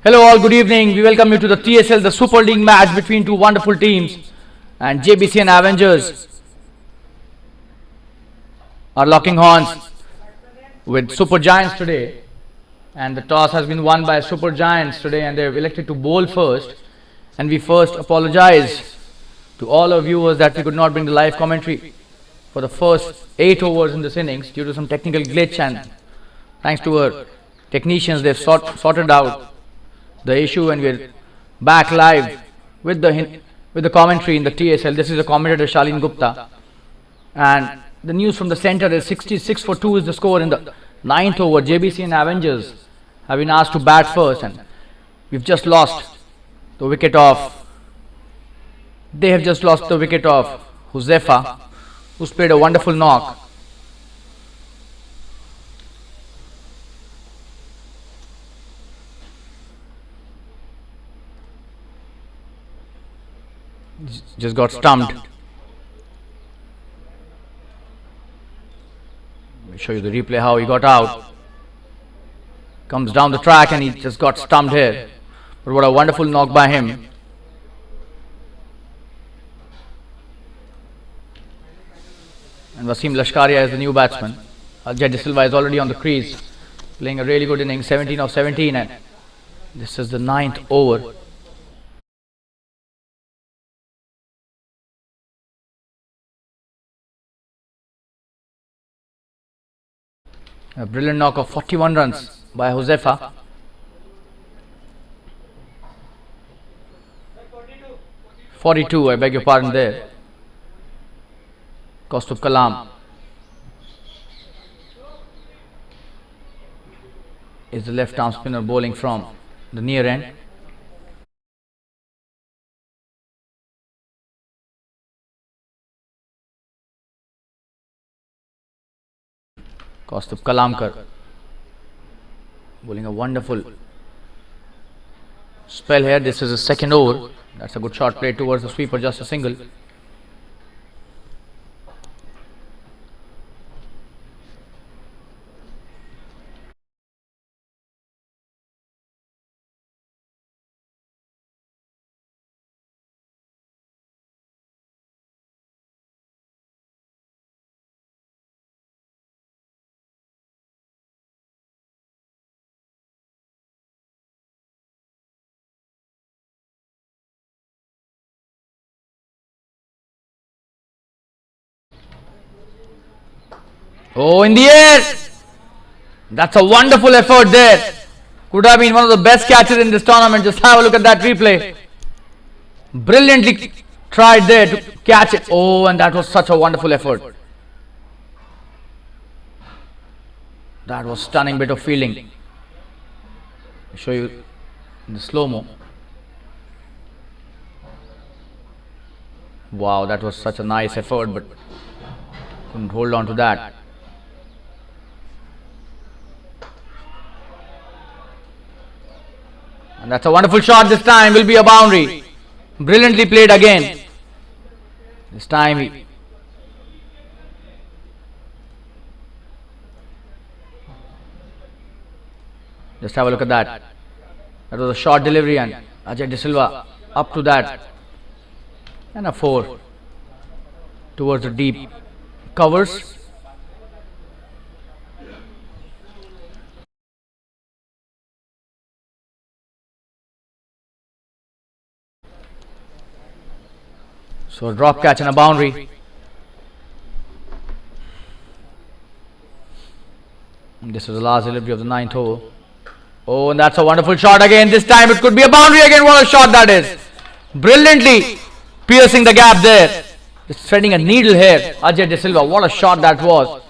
Hello all, good evening. We welcome you to the TSL, the Super League match between two wonderful teams. And JBC and Avengers are locking horns with Supergiants today. And the toss has been won by Supergiants today and they've elected to bowl first. And we first apologize to all our viewers that we could not bring the live commentary for the first 8 overs in this innings due to some technical glitch, and thanks to our technicians they've sorted out the issue and we're back live with the commentary in the TSL. This is the commentator Shalin Gupta, and the news from the center is 66 for 2 is the score in the 9th over. JBC and Avengers have been asked to bat first and we've just lost the wicket of Jfsc, who's played a wonderful knock. Just got stumped. Let me show you the replay how he got out. Comes down the track and he just got stumped here. But what a wonderful knock by him. And Wasim Lashkaria is the new batsman. Jfsc Tsl is already on the crease, playing a really good innings, 17 of 17, and this is the 9th over. A brilliant knock of 41 runs by Jfsc. I beg your pardon there. Kaustubh Kalam is the left arm spinner bowling from the near end. Kaustubh Kalamkar bowling a wonderful spell here. This is the 2nd over. That's a good shot played towards the sweeper, just a single. Oh, in the air! That's a wonderful effort there. Could have been one of the best catches in this tournament. Just have a look at that replay. Brilliantly tried there to catch it. Oh, and that was such a wonderful effort. That was stunning bit of fielding. I'll show you in the slow-mo. Wow, that was such a nice effort, but couldn't hold on to that. And that's a wonderful shot. This time will be a boundary. Brilliantly played again. This time he just have a look at that. That was a short delivery and Ajay De Silva up to that. And a 4 towards the deep covers. So a drop catch and a boundary. And this is the last delivery of the 9th over. Oh, and that's a wonderful shot again. This time it could be a boundary again. What a shot that is. Brilliantly piercing the gap there. Just threading a needle here. Ajay De Silva. What a shot that was.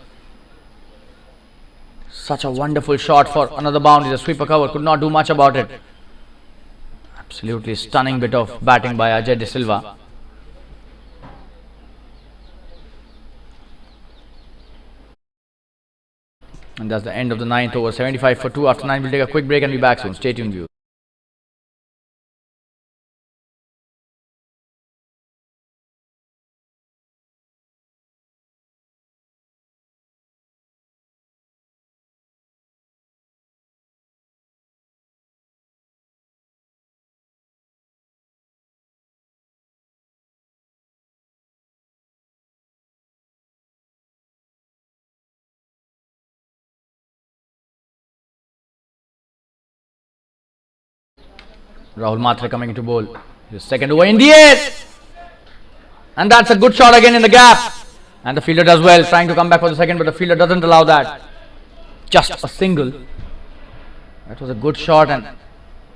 Such a wonderful shot for another boundary. The sweeper cover could not do much about it. Absolutely stunning bit of batting by Ajay De Silva. And that's the end of the 9th over. 75 for 2. After 9, we'll take a quick break and be back soon. Stay tuned, viewers. Rahul Matre coming into bowl. His second over in the air. And that's a good shot again in the gap. And the fielder does well, trying to come back for the second, but the fielder doesn't allow that. Just a single. That was a good shot, and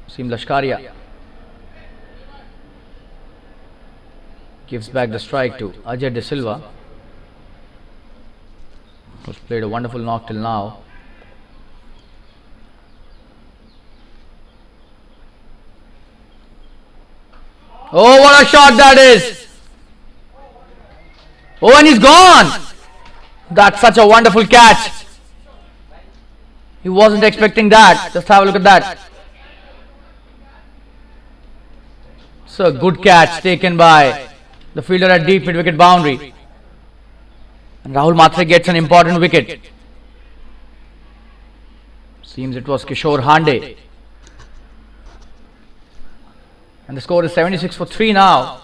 Wasim Lashkaria gives back the strike to Ajay Silva, who's played a wonderful knock till now. Oh, what a shot that is! Oh, and he's gone! That's such a wonderful catch. He wasn't expecting that. Just have a look at that. So, a good catch taken by the fielder at deep mid-wicket boundary. And Rahul Matre gets an important wicket. Seems it was Kishore Hande. And the score is 76 for 3 now.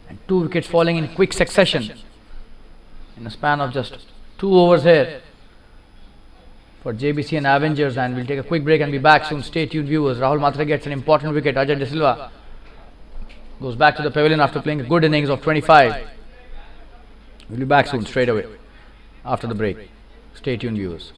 And 2 wickets falling in quick succession. In a span of just 2 overs here for JBC and Avengers. And we'll take a quick break and be back soon. Stay tuned, viewers. Rahul Matre gets an important wicket. Ajay Silva goes back to the pavilion after playing a good innings of 25. We'll be back soon, straight away, after the break. Stay tuned, viewers.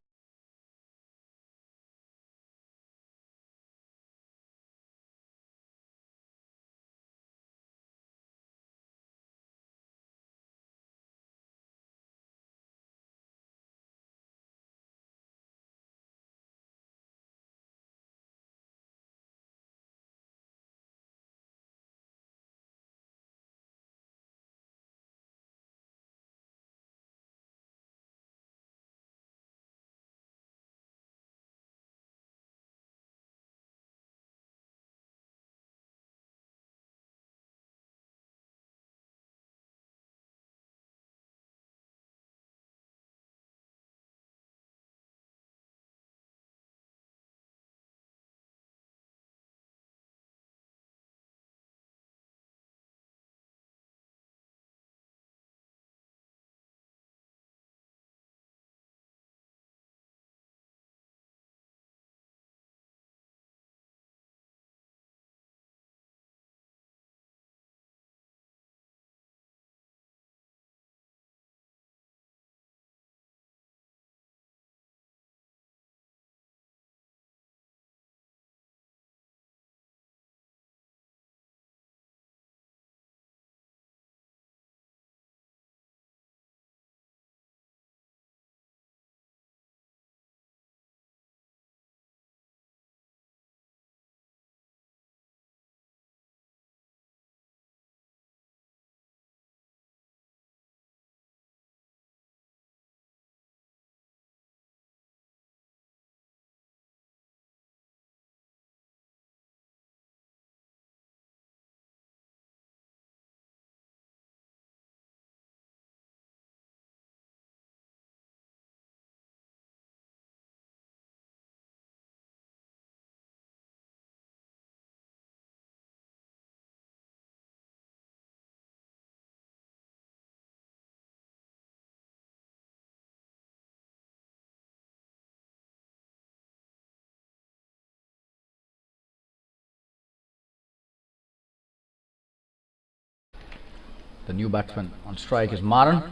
The new batsman on strike is Maran.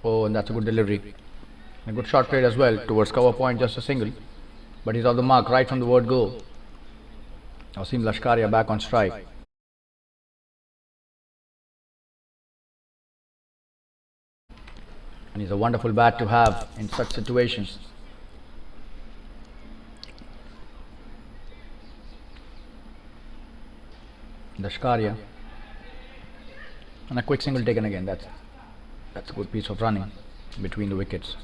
Oh, and that's a good delivery. A good shot played as well towards cover point, just a single. But he's off the mark right from the word go. Wasim Lashkaria back on strike. And he's a wonderful bat to have in such situations. Lashkaria. And a quick single taken again. That's a good piece of running between the wickets.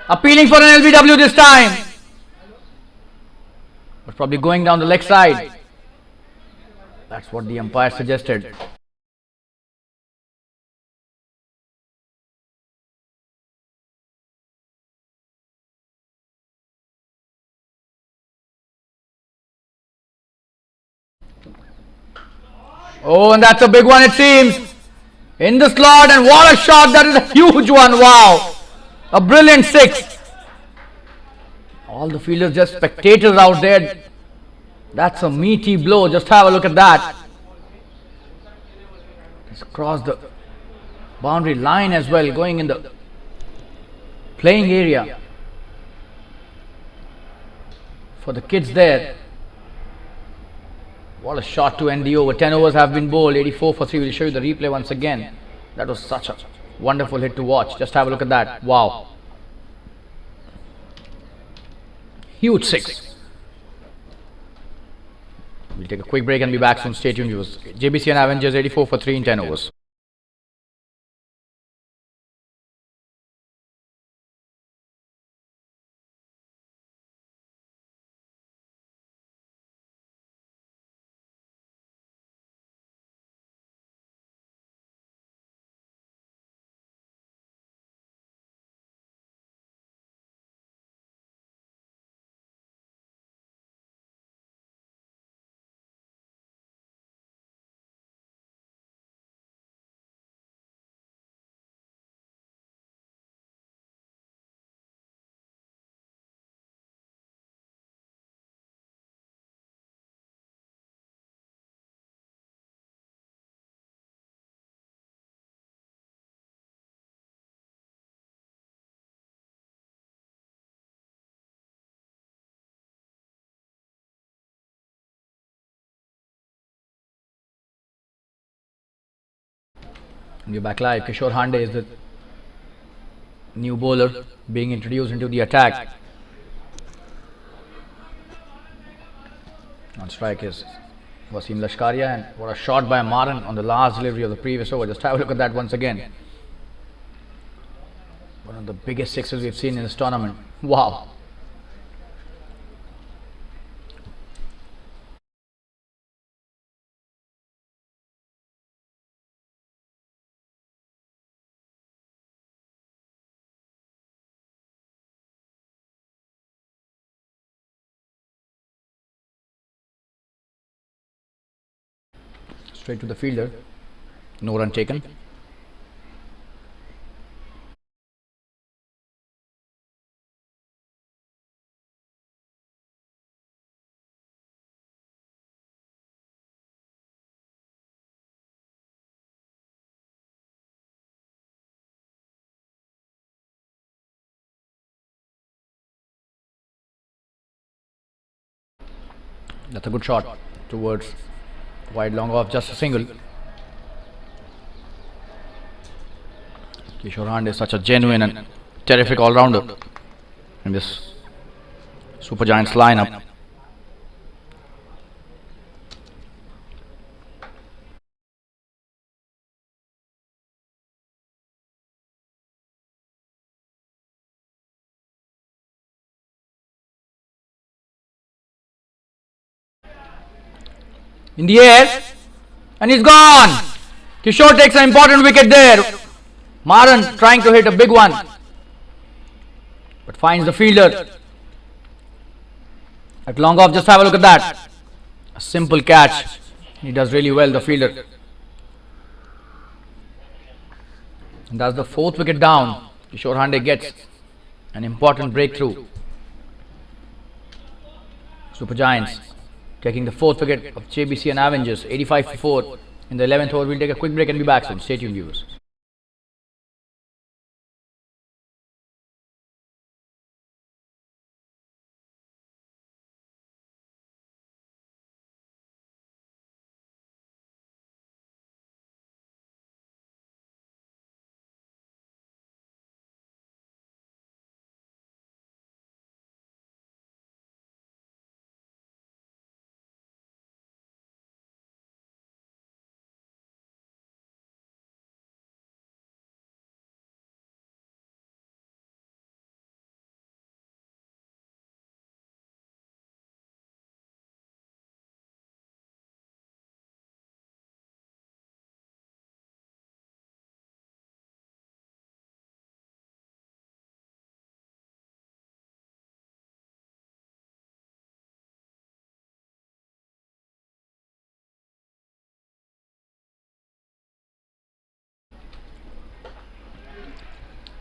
Appealing for an LBW this time. But probably going down the leg side. That's what the umpire suggested. Oh, and that's a big one, it seems. In the slot, and what a shot! That is a huge one. Wow. A brilliant six. All the fielders just spectators out there. That's a meaty blow. Just have a look at that. It's crossed the boundary line as well, going in the playing area for the kids there. What a shot to end the over. 10 overs have been bowled. 84 for 3. We'll show you the replay once again. That was such a wonderful hit to watch. Just have a look at that. Wow. Huge six. We'll take a quick break and be back soon. Stay tuned, viewers. JBC and Avengers 84 for 3 in 10 overs. We're back live. Kishore Hande is the new bowler being introduced into the attack. On strike is Wasim Lashkaria, and what a shot by Maran on the last delivery of the previous over. Just have a look at that once again. One of the biggest sixes we've seen in this tournament. Wow. Straight to the fielder. No run taken. That's a good shot towards wide long off, just a single. Kishore Hande is such a genuine and terrific all-rounder in this Supergiants lineup. In the air, and he's gone. Kishore takes an important wicket there. Maran trying to hit a big one, but finds the fielder at long off. Just have a look at that. A simple catch. He does really well, the fielder. And that's the fourth wicket down. Kishore Hande gets an important breakthrough. Supergiants taking the fourth wicket of JBC and Avengers, 85 for 4 in the 11th over. We'll take a quick break and be back soon. Stay tuned, viewers.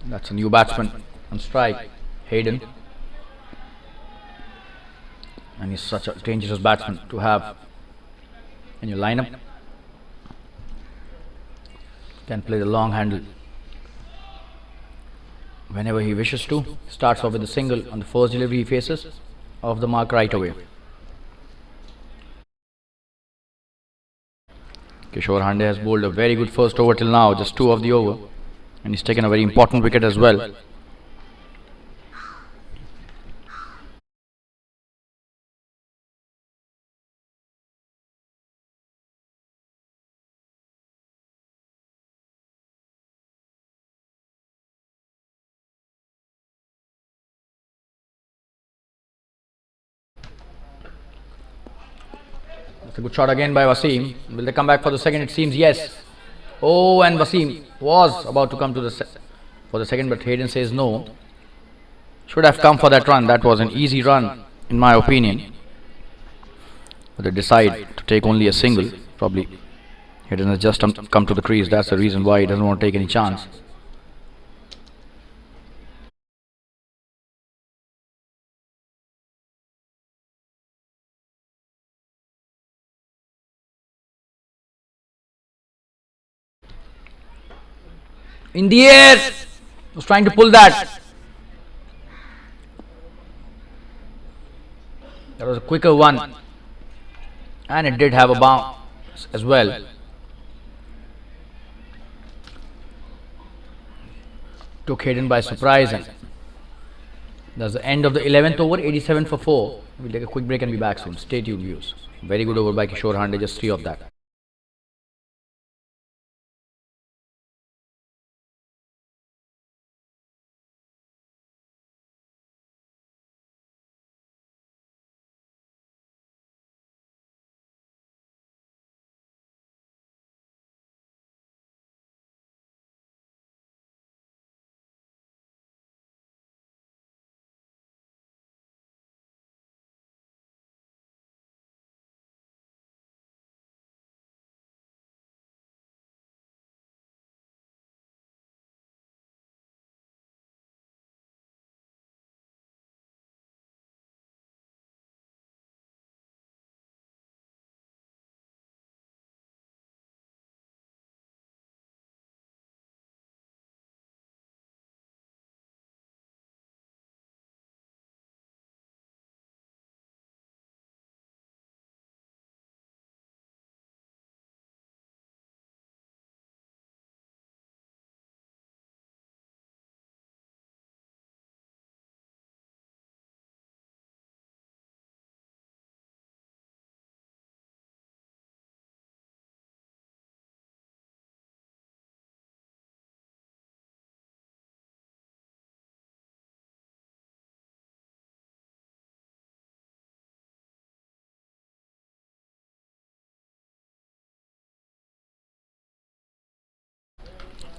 That's a new batsman on strike, Hayden. And he's such a dangerous batsman to have in your lineup. Can play the long handle whenever he wishes to. Starts off with a single on the first delivery he faces, off the mark right away. Kishore Hande has bowled a very good first over till now, just 2 of the over, and he's taken a very important wicket as well. That's a good shot again by Wasim. Will they come back for the second? It seems yes. Oh, and Wasim was about to come to for the second, but Hayden says no. Should have come for that run. That was an easy run, in my opinion. But they decide to take only a single. Probably Hayden has just come to the crease. That's the reason why he doesn't want to take any chance. In the air! Was trying to pull that. That was a quicker one. And it did have a bounce as well. Took Hayden by surprise, and that's the end of the 11th over, 87 for 4. We'll take a quick break and be back soon. Stay tuned, viewers. Very good over by Kishore Hande, just 3 of that.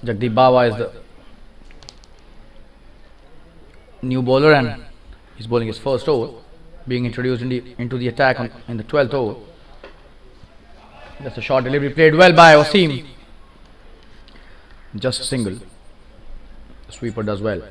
Jagdeep Bawa is the new bowler, and he's bowling his first over, being introduced into the attack in the 12th over. That's a short delivery played well by Wasim. Just a single. The sweeper does well.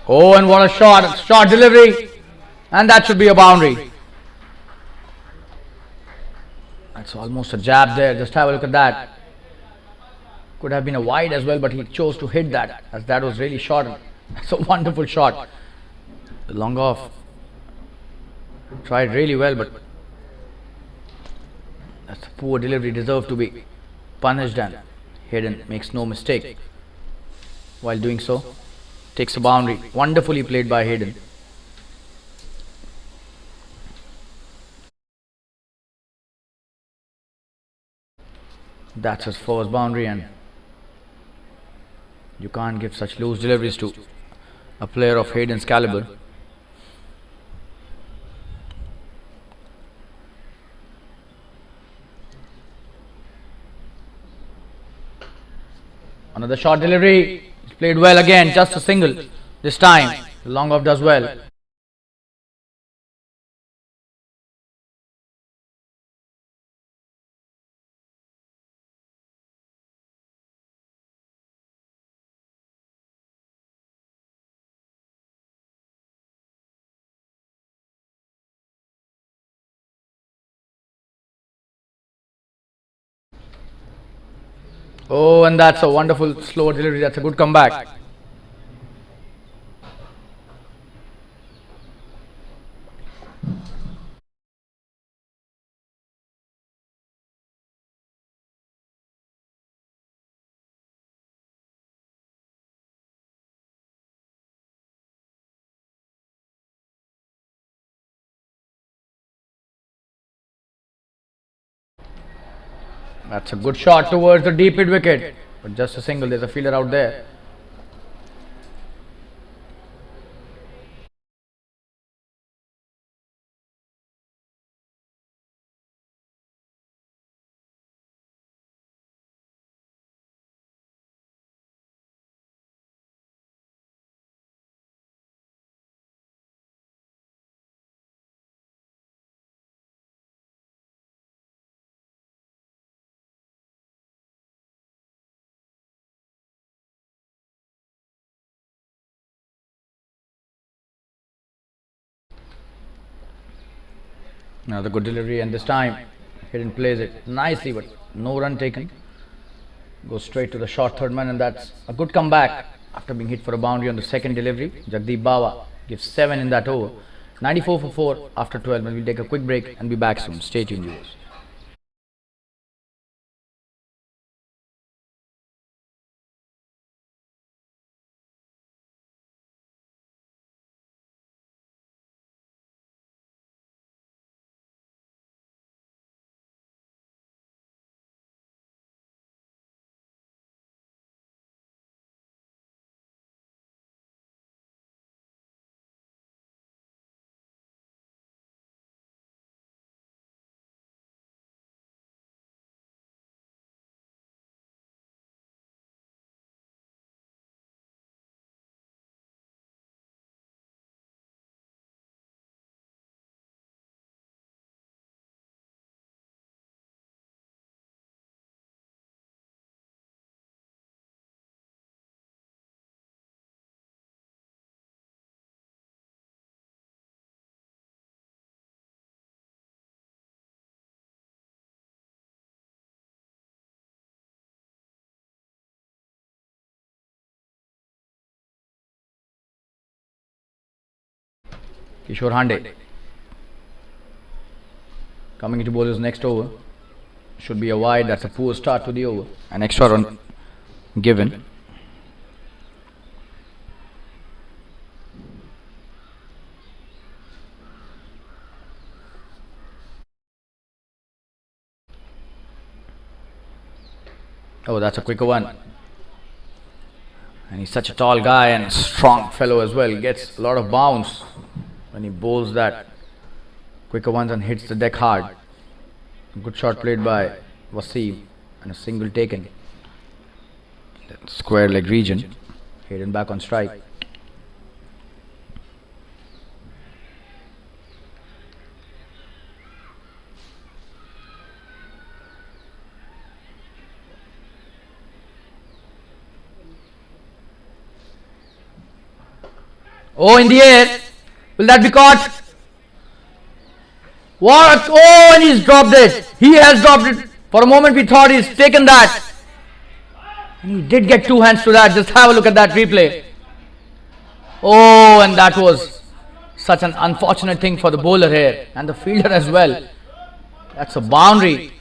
Oh, and what a shot! Short delivery, and that should be a boundary. That's almost a jab there. Just have a look at that. Could have been a wide as well, but he chose to hit that, as that was really short. That's a wonderful shot. The long off tried really well, but that's a poor delivery. Deserved to be punished, and Hayden makes no mistake while doing so. Takes a boundary. Wonderfully played by Hayden. That's his first boundary, and you can't give such loose deliveries to a player of Hayden's caliber. Another short delivery. He's played well again, just a single. This time, the long off does well. Oh, and that's a wonderful slow delivery. That's a good comeback. That's a good shot towards the deep mid wicket. But just a single. There's a fielder out there. Another good delivery, and this time Hidden plays it nicely, but no run taken. Goes straight to the short third man, and that's a good comeback after being hit for a boundary on the second delivery. Jagdeep Bawa gives 7 in that over. 94 for 4 after 12, and we'll take a quick break and be back soon. Stay tuned, viewers. Kishore Hande coming into bowler's next over. Should be a wide. That's a poor start to the over. An extra run given. Oh, that's a quicker one. And he's such a tall guy and a strong fellow as well. He gets a lot of bounce when he bowls that quicker ones and hits the deck hard. Good shot played by Wasim and a single taken. That square leg region. Hidden back on strike. Oh, in the air. Will that be caught? What? Oh, and he's dropped it. He has dropped it. For a moment we thought he's taken that. And he did get 2 hands to that. Just have a look at that replay. Oh, and that was such an unfortunate thing for the bowler here. And the fielder as well. That's a boundary.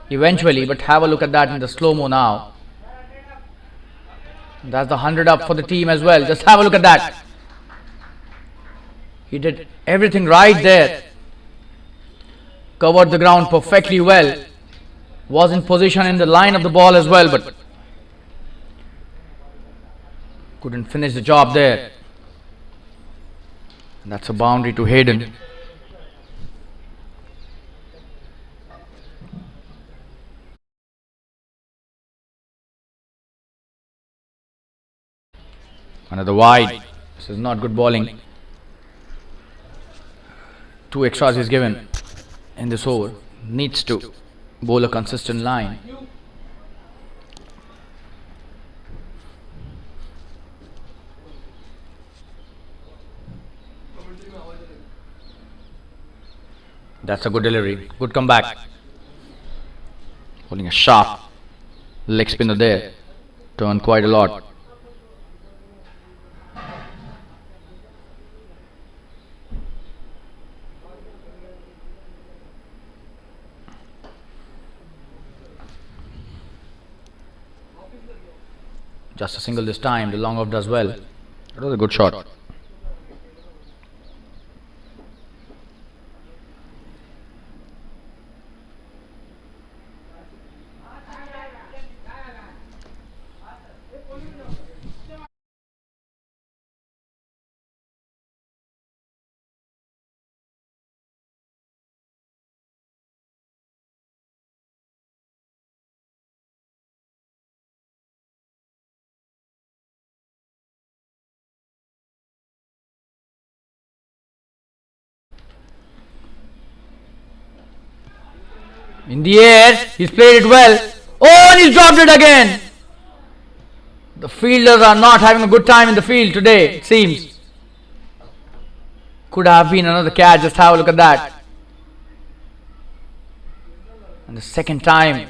Eventually, but have a look at that in the slow-mo now. That's the 100 up for the team as well. Just have a look at that. He did everything right there. Covered the ground perfectly well. Was in position in the line of the ball as well, but couldn't finish the job there. And that's a boundary to Hayden. Another wide. This is not good bowling. 2 extras is given in this over. Needs to bowl a consistent line. That's a good delivery. Good comeback. Bowling a sharp leg spinner there. Turned quite a lot. Just a single this time. The long off does well. It was a good shot. In the air, he's played it well. Oh, and he's dropped it again. The fielders are not having a good time in the field today, it seems. Could have been another catch, just have a look at that. And the second time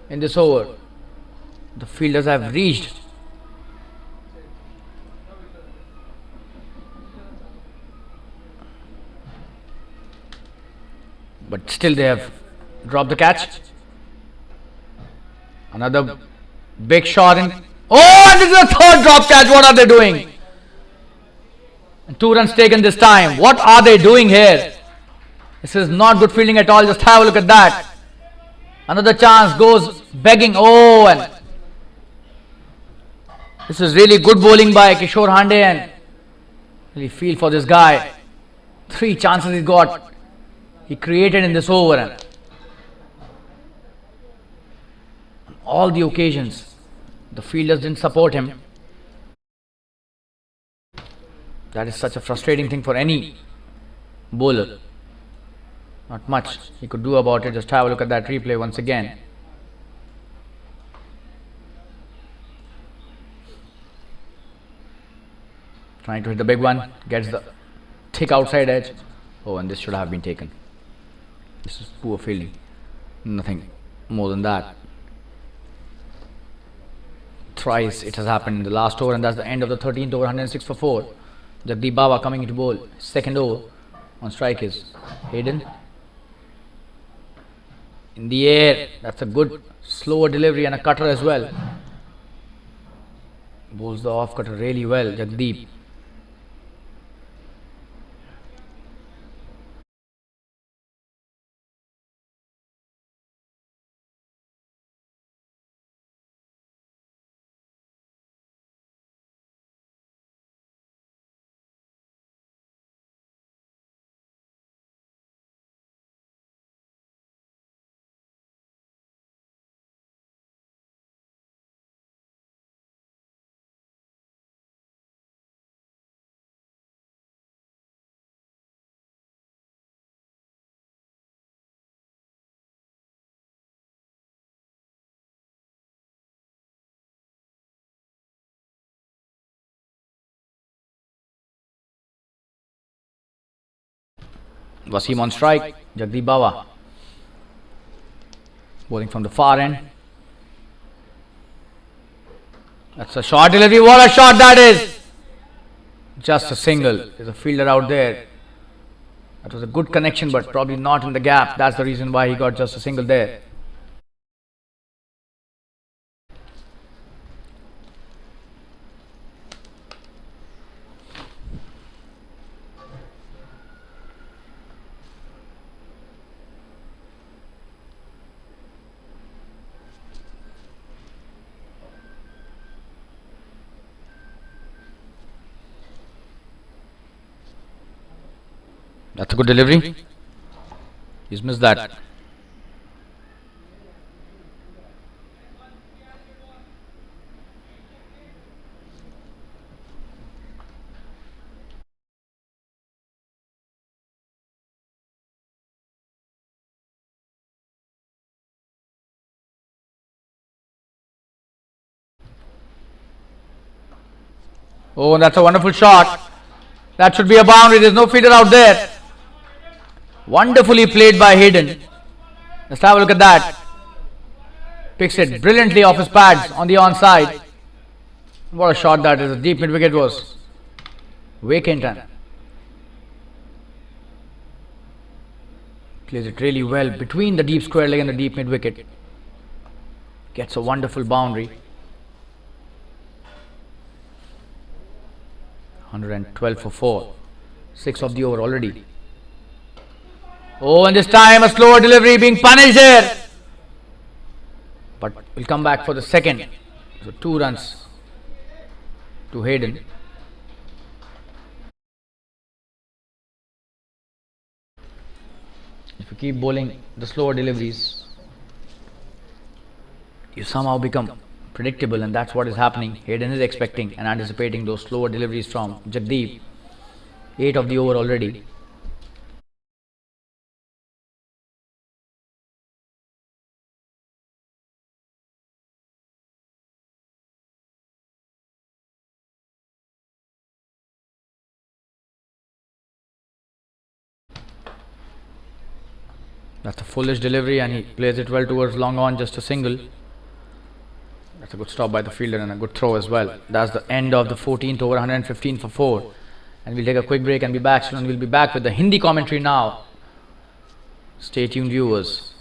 in this over, the fielders have reached. But still they have dropped the catch. Another big shot in. Oh, and this is a third drop catch. What are they doing? And 2 runs taken this time. What are they doing here? This is not good fielding at all. Just have a look at that. Another chance goes begging. Oh, and this is really good bowling by Kishore Hande, and really feel for this guy. 3 chances he got. He created in this over, and all the occasions the fielders didn't support him. That is such a frustrating thing for any bowler. Not much he could do about it. Just have a look at that replay once again. Trying to hit the big one, gets the thick outside edge. Oh, and this should have been taken. This is poor fielding. Nothing more than that. Thrice it has happened in the last over, and that's the end of the 13th over. 106 for 4. Jagdeep Bawa coming into bowl. Second over on strike is Hayden. In the air, that's a good slower delivery and a cutter as well. Bowls the off cutter really well, Jagdeep. Wasim on strike. Jagdeep Bawa bowling from the far end. That's a short delivery. What a shot that is! Just a single. There's a fielder out there. That was a good connection, but probably not in the gap. That's the reason why he got just a single there. That's a good delivery. He's missed that. Oh, that's a wonderful shot. That should be a boundary. There's no fielder out there. Wonderfully played by Hayden. Let's have a look at that. Picks it brilliantly off his pads on the onside. What a shot that is. The deep mid wicket was vacant and plays it really well between the deep square leg and the deep mid wicket. Gets a wonderful boundary. 112 for 4. 6 of the over already. Oh, and this time a slower delivery being punished there. But we'll come back for the second. So 2 runs to Hayden. If you keep bowling the slower deliveries, you somehow become predictable, and that's what is happening. Hayden is expecting and anticipating those slower deliveries from Jagdeep. 8 of the over already. That's a foolish delivery and he plays it well towards long on, just a single. That's a good stop by the fielder and a good throw as well. That's the end of the 14th over, 115 for 4. And we'll take a quick break and be back soon. We'll be back with the Hindi commentary now. Stay tuned, viewers.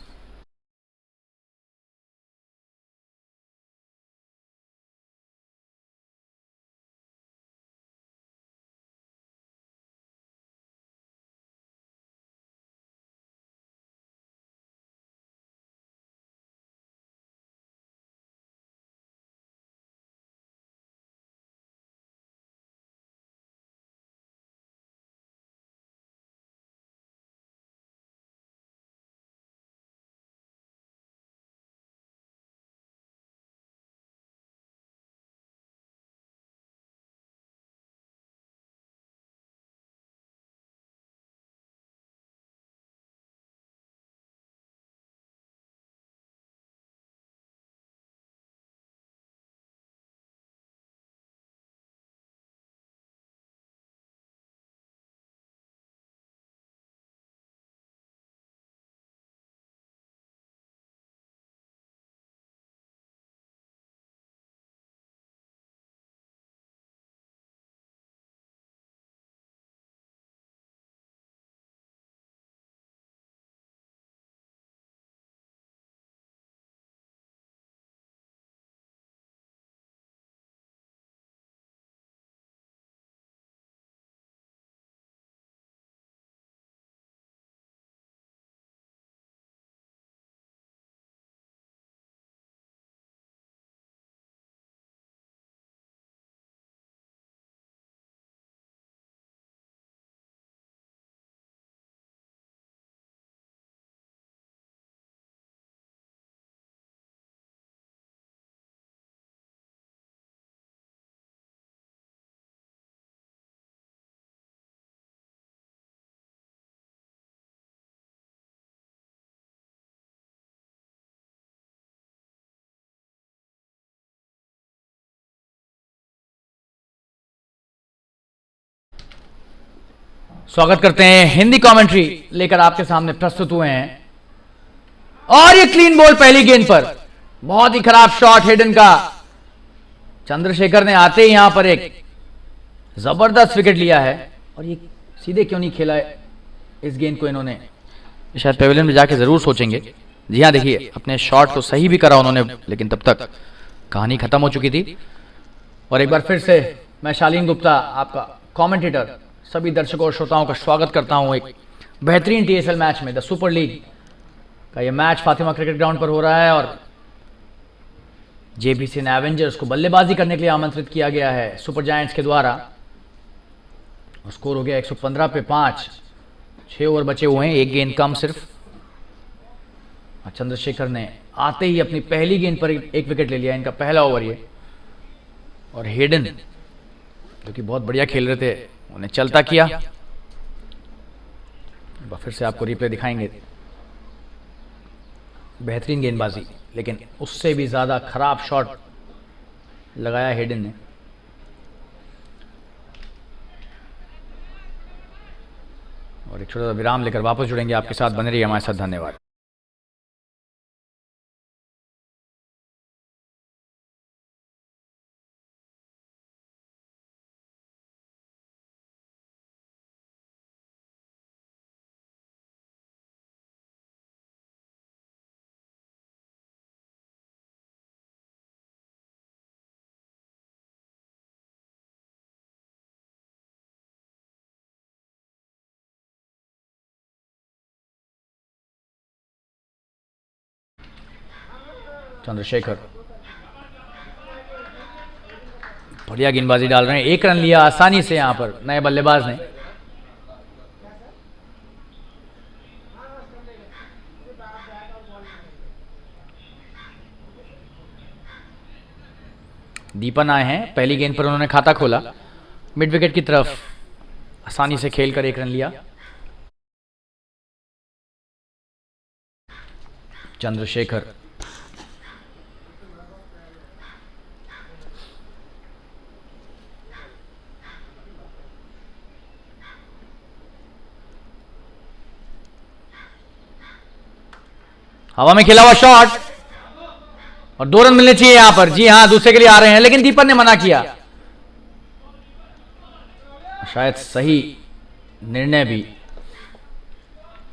स्वागत करते हैं, Hindi commentary लेकर आपके सामने प्रस्तुत हुए हैं। और ये क्लीन बॉल पहली गेंद पर, बहुत ही खराब शॉट हेडन का। चंद्रशेखर ने आते ही यहां पर एक जबरदस्त विकेट लिया है। और ये सीधे क्यों नहीं खेला है इस गेंद को इन्होंने, शायद पेविलियन में जाके जरूर सोचेंगे। जी हाँ, देखिए अपने शॉट को सही भी करा उन्होंने, लेकिन तब तक कहानी खत्म हो चुकी थी। और एक बार फिर से मैं शालीन गुप्ता, आपका कमेंटेटर, सभी दर्शकों और श्रोताओं का स्वागत करता हूं एक बेहतरीन टीएसएल मैच में। द सुपर लीग का यह मैच फातिमा क्रिकेट ग्राउंड पर हो रहा है और JBCN एवेंजर्स को बल्लेबाजी करने के लिए आमंत्रित किया गया है सुपर जायंट्स के द्वारा। और स्कोर हो गया 115 पे 5। 6 ओवर बचे हुए हैं, एक गेंद कम सिर्फ। और चंद्रशेखर ने आते ही अपनी पहली गेंद पर एक विकेट ले लिया, इनका पहला ओवर ये। और हेडन जो कि बहुत बढ़िया खेल रहे थे, उन्हें चलता किया। फिर से आपको रिप्ले दिखाएंगे। बेहतरीन गेंदबाजी, लेकिन उससे भी ज्यादा खराब शॉट लगाया हेडन ने। एक छोटा सा विराम लेकर वापस जुड़ेंगे आपके साथ, बने रहिए हमारे साथ, धन्यवाद। चंद्रशेखर बढ़िया गेंदबाजी डाल रहे हैं, 1 रन लिया आसानी से यहां पर नए बल्लेबाज ने। दीपन आए हैं, पहली गेंद पर उन्होंने खाता खोला, मिड विकेट की तरफ आसानी से खेलकर 1 रन लिया। चंद्रशेखर हवा में खेला हुआ शॉट और 2 रन मिलने चाहिए यहां पर। जी हां, दूसरे के लिए आ रहे हैं, लेकिन दीपन ने मना किया। शायद सही निर्णय भी,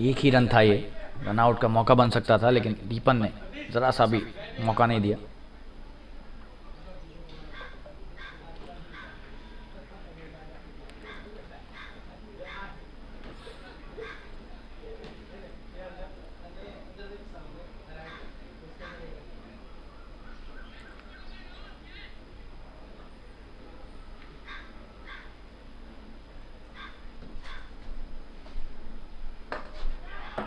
1 ही रन था, ये रन आउट का मौका बन सकता था, लेकिन दीपन ने जरा सा भी मौका नहीं दिया।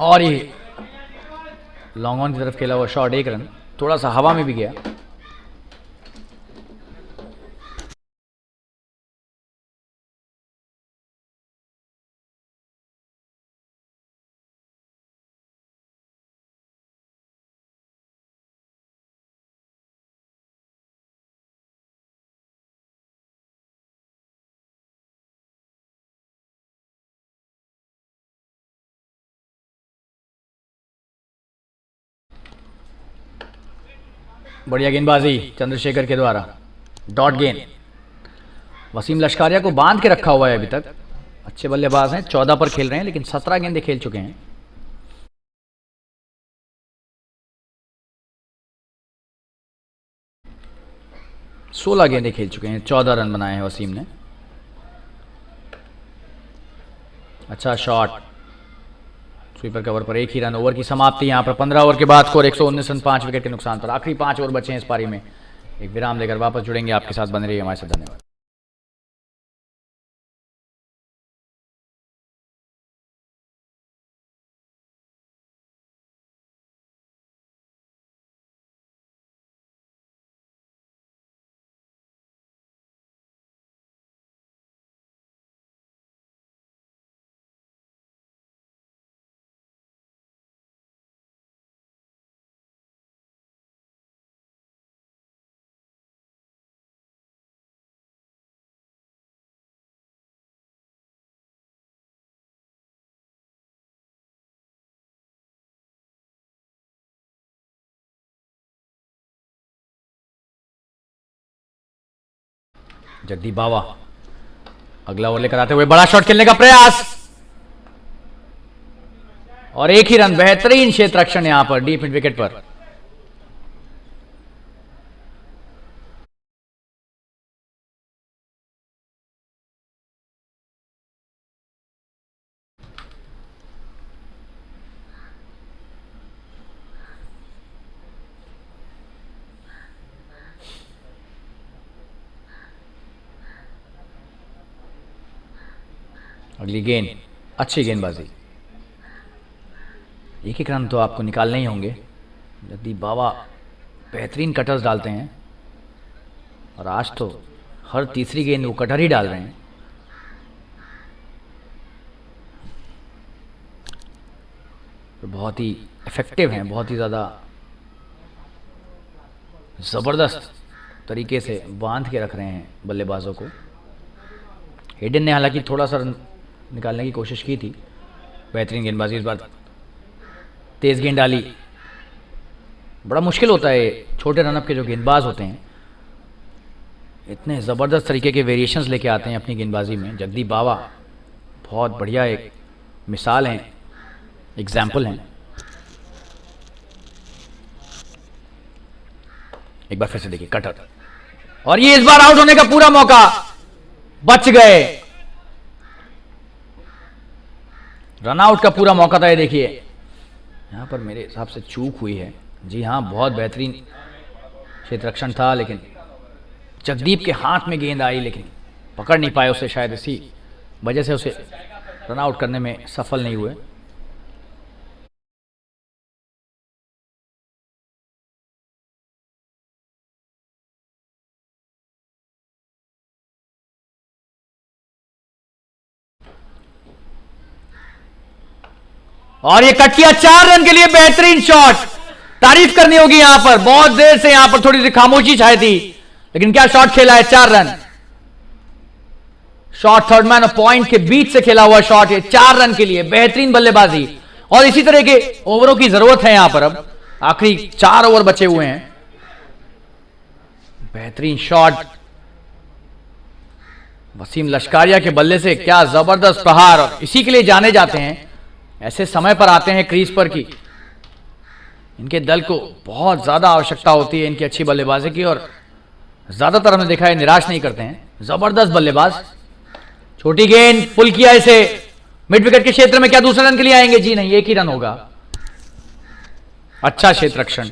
और ये लॉन्ग ऑन की तरफ खेला हुआ शॉट, 1 रन, थोड़ा सा हवा में भी गया। बढ़िया गेंदबाजी चंद्रशेखर के द्वारा, डॉट गेंद। वसीम लश्कारिया को बांध के रखा हुआ है अभी तक। अच्छे बल्लेबाज हैं, 14 पर खेल रहे हैं, लेकिन 17 गेंदें खेल चुके हैं। सोलह गेंदें खेल चुके हैं, 14 रन बनाए हैं वसीम ने। अच्छा शॉट, स्वीपर कवर पर 1 ही रन। ओवर की समाप्ति यहां पर 15 ओवर के बाद स्कोर 119 रन 5 विकेट के नुकसान पर। आखिरी 5 ओवर बचे हैं इस पारी में। एक विराम लेकर वापस जुड़ेंगे आपके साथ, बने रहिए हमारे साथ, धन्यवाद। जगदीप बावा अगला ओवर लेकर आते हुए बड़ा शॉट खेलने का प्रयास और 1 ही रन। बेहतरीन क्षेत्र रक्षण यहां पर डीप मिड विकेट पर। अगली गेंद, अच्छी गेंदबाजी, 1 रन तो आपको निकालने ही होंगे। जगदीप बावा बेहतरीन कटर्स डालते हैं और आज तो हर तीसरी गेंद वो कटर ही डाल रहे हैं। तो बहुत ही इफेक्टिव हैं, बहुत ही ज़्यादा ज़बरदस्त तरीके से बांध के रख रहे हैं बल्लेबाजों को। हेडन ने हालांकि थोड़ा सा रन निकालने की कोशिश की थी, बेहतरीन गेंदबाजी, इस बार तेज गेंद डाली। बड़ा मुश्किल होता है छोटे रनअप के जो गेंदबाज होते हैं, इतने ज़बरदस्त तरीके के वेरिएशंस लेके आते हैं अपनी गेंदबाजी में। जगदीप बावा बहुत बढ़िया एक मिसाल हैं, एग्जाम्पल हैं। एक बार फिर से देखिए कटर, और ये इस बार आउट होने का पूरा मौका, बच गए। रन आउट का पूरा मौका था ये। देखिए यहां पर मेरे हिसाब से चूक हुई है। जी हाँ, बहुत बेहतरीन क्षेत्र रक्षण था, लेकिन जगदीप के हाथ में गेंद आई, लेकिन पकड़ नहीं पाए उसे। शायद इसी वजह से उसे रन आउट करने में सफल नहीं हुए। और ये कट किया 4 रन के लिए, बेहतरीन शॉट। तारीफ करनी होगी यहां पर, बहुत देर से यहां पर थोड़ी सी खामोशी छाई थी, लेकिन क्या शॉट खेला है। 4 रन, शॉट थर्ड मैन और पॉइंट के बीच से खेला हुआ शॉट, ये 4 रन के लिए बेहतरीन बल्लेबाजी। और इसी तरह के ओवरों की जरूरत है यहां पर। अब आखिरी 4 ओवर बचे हुए हैं। बेहतरीन शॉट वसीम लश्कारिया के बल्ले से, क्या जबरदस्त प्रहार। और इसी के लिए जाने जाते हैं, ऐसे समय पर आते हैं क्रीज पर कि इनके दल को बहुत ज्यादा आवश्यकता होती है इनकी अच्छी बल्लेबाजी की, और ज्यादातर हमने देखा है निराश नहीं करते हैं। जबरदस्त बल्लेबाज, छोटी गेंद, पुल किया इसे मिड विकेट के क्षेत्र में। क्या दूसरे रन के लिए आएंगे? जी नहीं, एक ही रन होगा। अच्छा क्षेत्र रक्षण।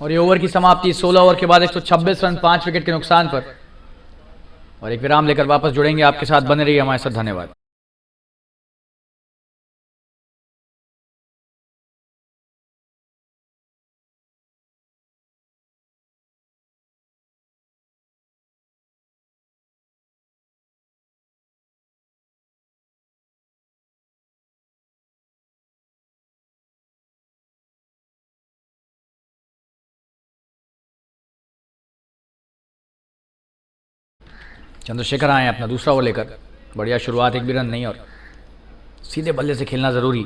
और ये ओवर की समाप्ति 16 ओवर के बाद 126 रन 5 विकेट के नुकसान पर। और एक विराम लेकर वापस जुड़ेंगे आपके साथ, बने रहिए हमारे साथ। धन्यवाद। चंद्रशेखर आए अपना दूसरा ओवर लेकर। बढ़िया शुरुआत, एक भी रन नहीं, और सीधे बल्ले से खेलना जरूरी।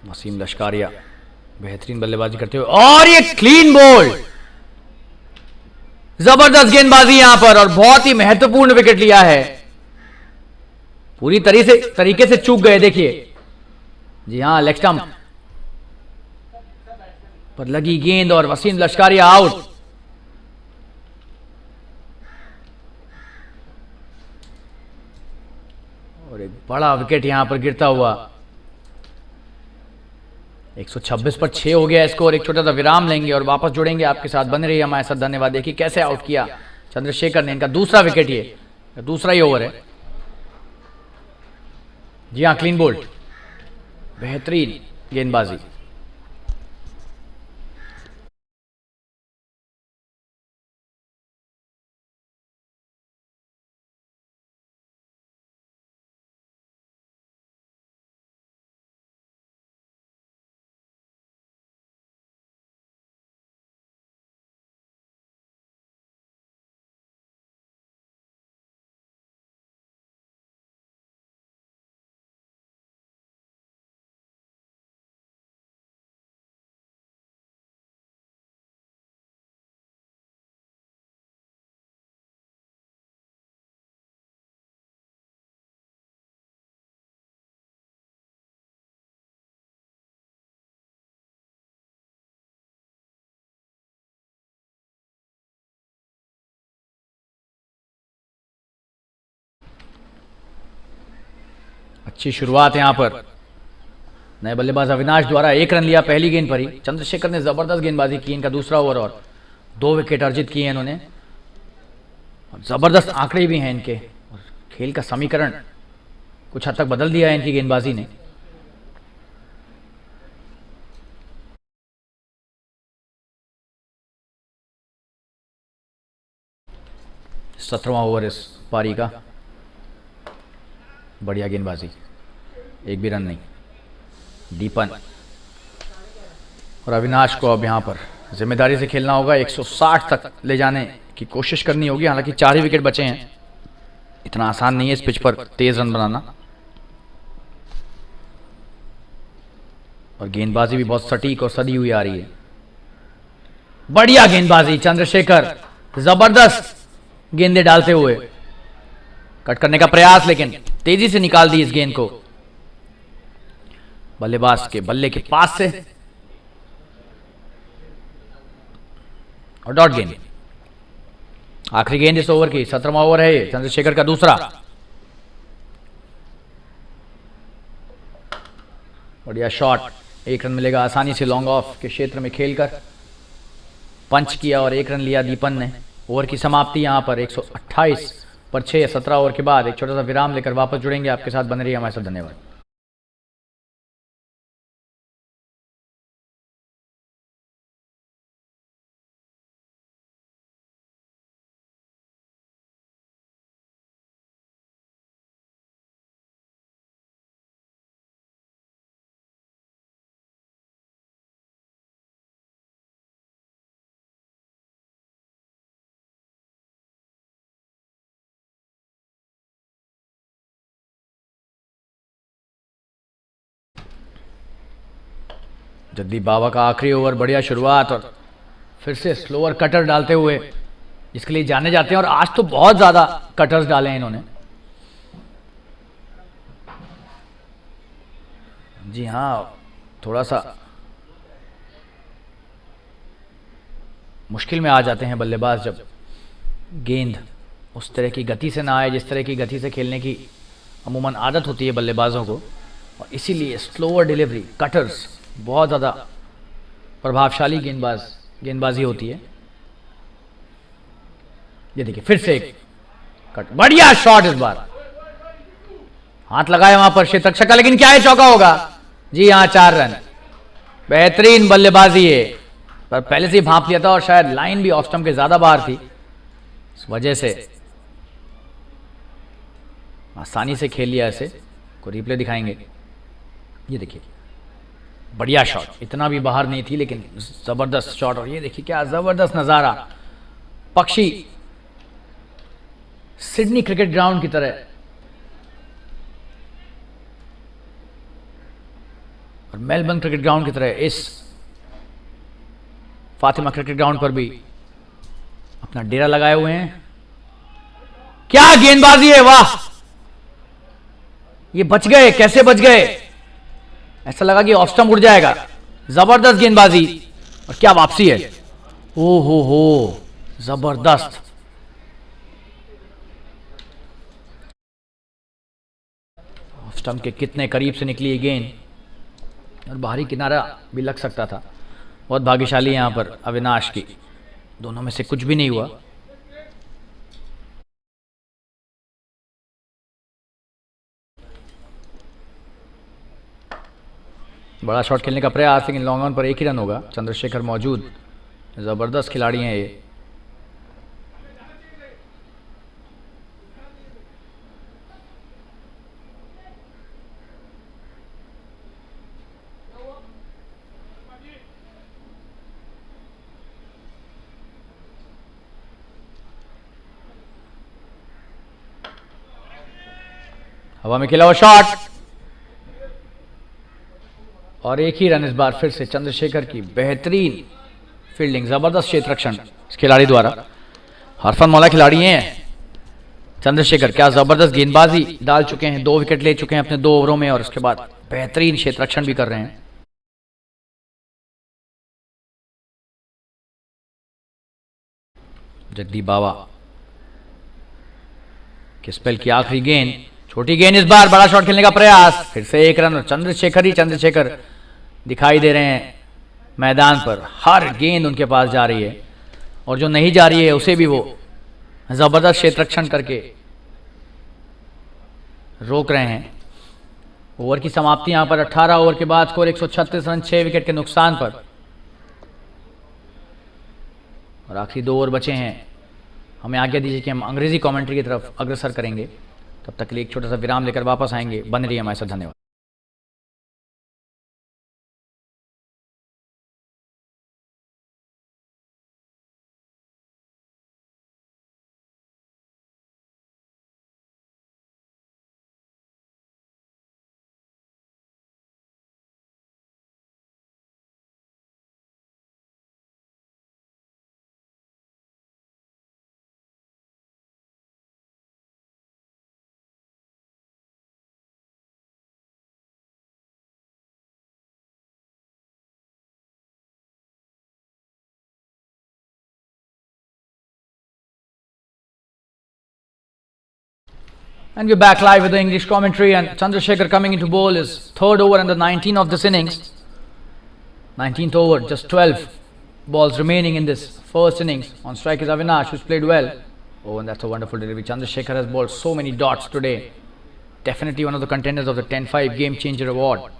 वसीम लश्कारिया बेहतरीन बल्लेबाजी करते हुए, और ये क्लीन बोल्ड। जबरदस्त गेंदबाजी यहां पर, और बहुत ही महत्वपूर्ण विकेट लिया है। पूरी तरीके से चूक गए। देखिए, जी हां, लेग स्टंप पर लगी गेंद और वसीम लश्कारिया आउट। और एक बड़ा विकेट यहां पर गिरता हुआ। 126 पर 6 हो गया स्कोर। एक छोटा सा विराम लेंगे और वापस जुड़ेंगे आपके साथ, बने रहिए हमारे साथ। धन्यवाद। देखिए कैसे आउट किया चंद्रशेखर ने, इनका दूसरा विकेट, ये दूसरा ही ओवर है। जी हाँ, क्लीन बोल्ड, बेहतरीन गेंदबाजी। अच्छी शुरुआत यहां पर। नए बल्लेबाज अविनाश द्वारा 1 रन लिया पहली गेंद पर ही। चंद्रशेखर ने जबरदस्त गेंदबाजी की, इनका दूसरा ओवर, और 2 विकेट अर्जित किए इन्होंने। जबरदस्त आंकड़े भी हैं इनके, और खेल का समीकरण कुछ हद तक बदल दिया है इनकी गेंदबाजी ने। 17वां ओवर इस पारी का। बढ़िया गेंदबाजी, एक भी रन नहीं। दीपन और अविनाश को अब यहाँ पर जिम्मेदारी से खेलना होगा। 160 तक ले जाने की कोशिश करनी होगी। हालांकि 4 ही विकेट बचे हैं, इतना आसान नहीं है इस पिच पर तेज रन बनाना। और गेंदबाजी भी बहुत सटीक और सदी हुई आ रही है। बढ़िया गेंदबाजी चंद्रशेखर, जबरदस्त गेंदे डालते हुए कट करने का प्रयास, लेकिन तेजी से निकाल दी इस गेंद को बल्लेबाज के बल्ले के पास से और डॉट गेंद। आखिरी गेंद इस ओवर की, 17वां ओवर है ये, चंद्रशेखर का दूसरा। बढ़िया शॉट, 1 रन मिलेगा आसानी से लॉन्ग ऑफ के क्षेत्र में खेलकर। पंच किया और 1 रन लिया दीपन ने। ओवर की समाप्ति यहां पर 128 पर 6। 17 ओवर के बाद एक छोटा सा विराम लेकर वापस जुड़ेंगे आपके साथ। बने रहिए हमारे साथ। धन्यवाद। जगदीप बाबा का आखिरी ओवर, बढ़िया शुरुआत और फिर से स्लोअर कटर डालते हुए, जिसके लिए जाने जाते हैं। और आज तो बहुत ज्यादा कटर्स डाले हैं इन्होंने। जी हाँ, थोड़ा सा मुश्किल में आ जाते हैं बल्लेबाज जब गेंद उस तरह की गति से ना आए जिस तरह की गति से खेलने की अमूमन आदत होती है बल्लेबाजों को। और इसीलिए स्लोअर डिलीवरी, कटर्स बहुत ज़्यादा प्रभावशाली गेंदबाजी होती है। ये देखिए फिर से एक कट, बढ़िया शॉट इस बार, हाथ लगाया वहां पर क्षेत्ररक्षक का, लेकिन क्या है, चौका होगा। जी हाँ, 4 रन। बेहतरीन बल्लेबाजी है, पर पहले से ही भांप लिया था और शायद लाइन भी ऑफ स्टंप के ज्यादा बाहर थी, इस वजह से आसानी से खेल लिया। ऐसे को रिप्ले दिखाएंगे। ये देखिए बढ़िया शॉट, इतना भी बाहर नहीं थी लेकिन जबरदस्त शॉट। और ये देखिए क्या जबरदस्त नजारा, पक्षी सिडनी क्रिकेट ग्राउंड की तरह और मेलबर्न क्रिकेट ग्राउंड की तरह इस फातिमा क्रिकेट ग्राउंड पर भी अपना डेरा लगाए हुए हैं। क्या गेंदबाजी है, वाह! ये बच गए, कैसे बच गए? ऐसा लगा कि ऑफ स्टंप उड़ जाएगा। जबरदस्त गेंदबाजी और क्या वापसी है, ओ हो, जबरदस्त। ऑफ स्टंप के कितने करीब से निकली ये गेंद और बाहरी किनारा भी लग सकता था। बहुत भाग्यशाली यहां पर अविनाश की, दोनों में से कुछ भी नहीं हुआ। बड़ा शॉट खेलने का प्रयास, लेकिन लॉन्ग ऑन पर 1 ही रन होगा। चंद्रशेखर मौजूद, जबरदस्त खिलाड़ी हैं ये। हवा में खेला हुआ शॉट और 1 ही रन इस बार फिर से चंद्रशेखर की बेहतरीन फील्डिंग, जबरदस्त क्षेत्र रक्षण इस खिलाड़ी द्वारा। हरफन मौला खिलाड़ी हैं चंद्रशेखर, क्या जबरदस्त गेंदबाजी डाल चुके हैं। 2 विकेट ले चुके हैं अपने 2 ओवरों में और उसके बाद बेहतरीन क्षेत्र रक्षण भी कर रहे हैं। जगदीप बाबा के स्पेल की आखिरी गेंद, छोटी गेंद इस बार, बड़ा शॉट खेलने का प्रयास, फिर से 1 रन। और चंद्रशेखर दिखाई दे रहे हैं मैदान पर। हर गेंद उनके पास जा रही है और जो नहीं जा रही है उसे भी वो जबरदस्त क्षेत्र रक्षण करके रोक रहे हैं। ओवर की समाप्ति यहां पर 18 ओवर के बाद स्कोर 136 रन 6 विकेट के नुकसान पर। और आखिरी 2 ओवर बचे हैं हमें आज्ञा दीजिए कि हम अंग्रेजी कमेंट्री की तरफ अग्रसर करेंगे। तब तक के लिए एक छोटा सा विराम लेकर वापस आएंगे। बने रहिए हमारे साथ। धन्यवाद। And we're back live with the English commentary, and Chandrasekhar coming into bowl is third over and the 19th of this innings. 19th over, just 12 balls remaining in this first innings. On strike is Avinash, who's played well. Oh, and that's a wonderful delivery. Chandrasekhar has bowled so many dots today. Definitely one of the contenders of the 10-5 Game Changer Award.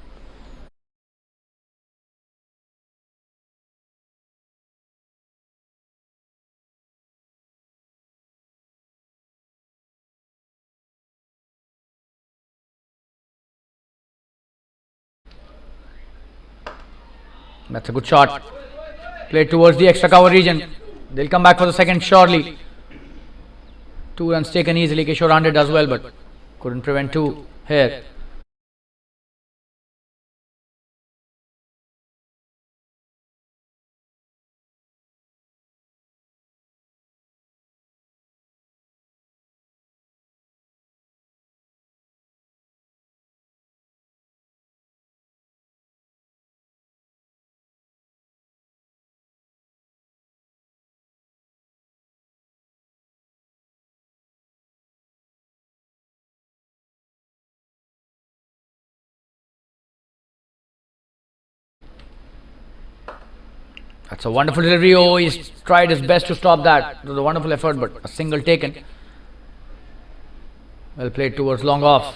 That's a good shot. Played towards the extra cover region. They'll come back for the second shortly. 2 runs taken easily. Kishore Hande does well, but couldn't prevent 2 here. That's a wonderful delivery. Oh, he's tried his best to stop that. It was a wonderful effort, but a single taken. Well played towards long off.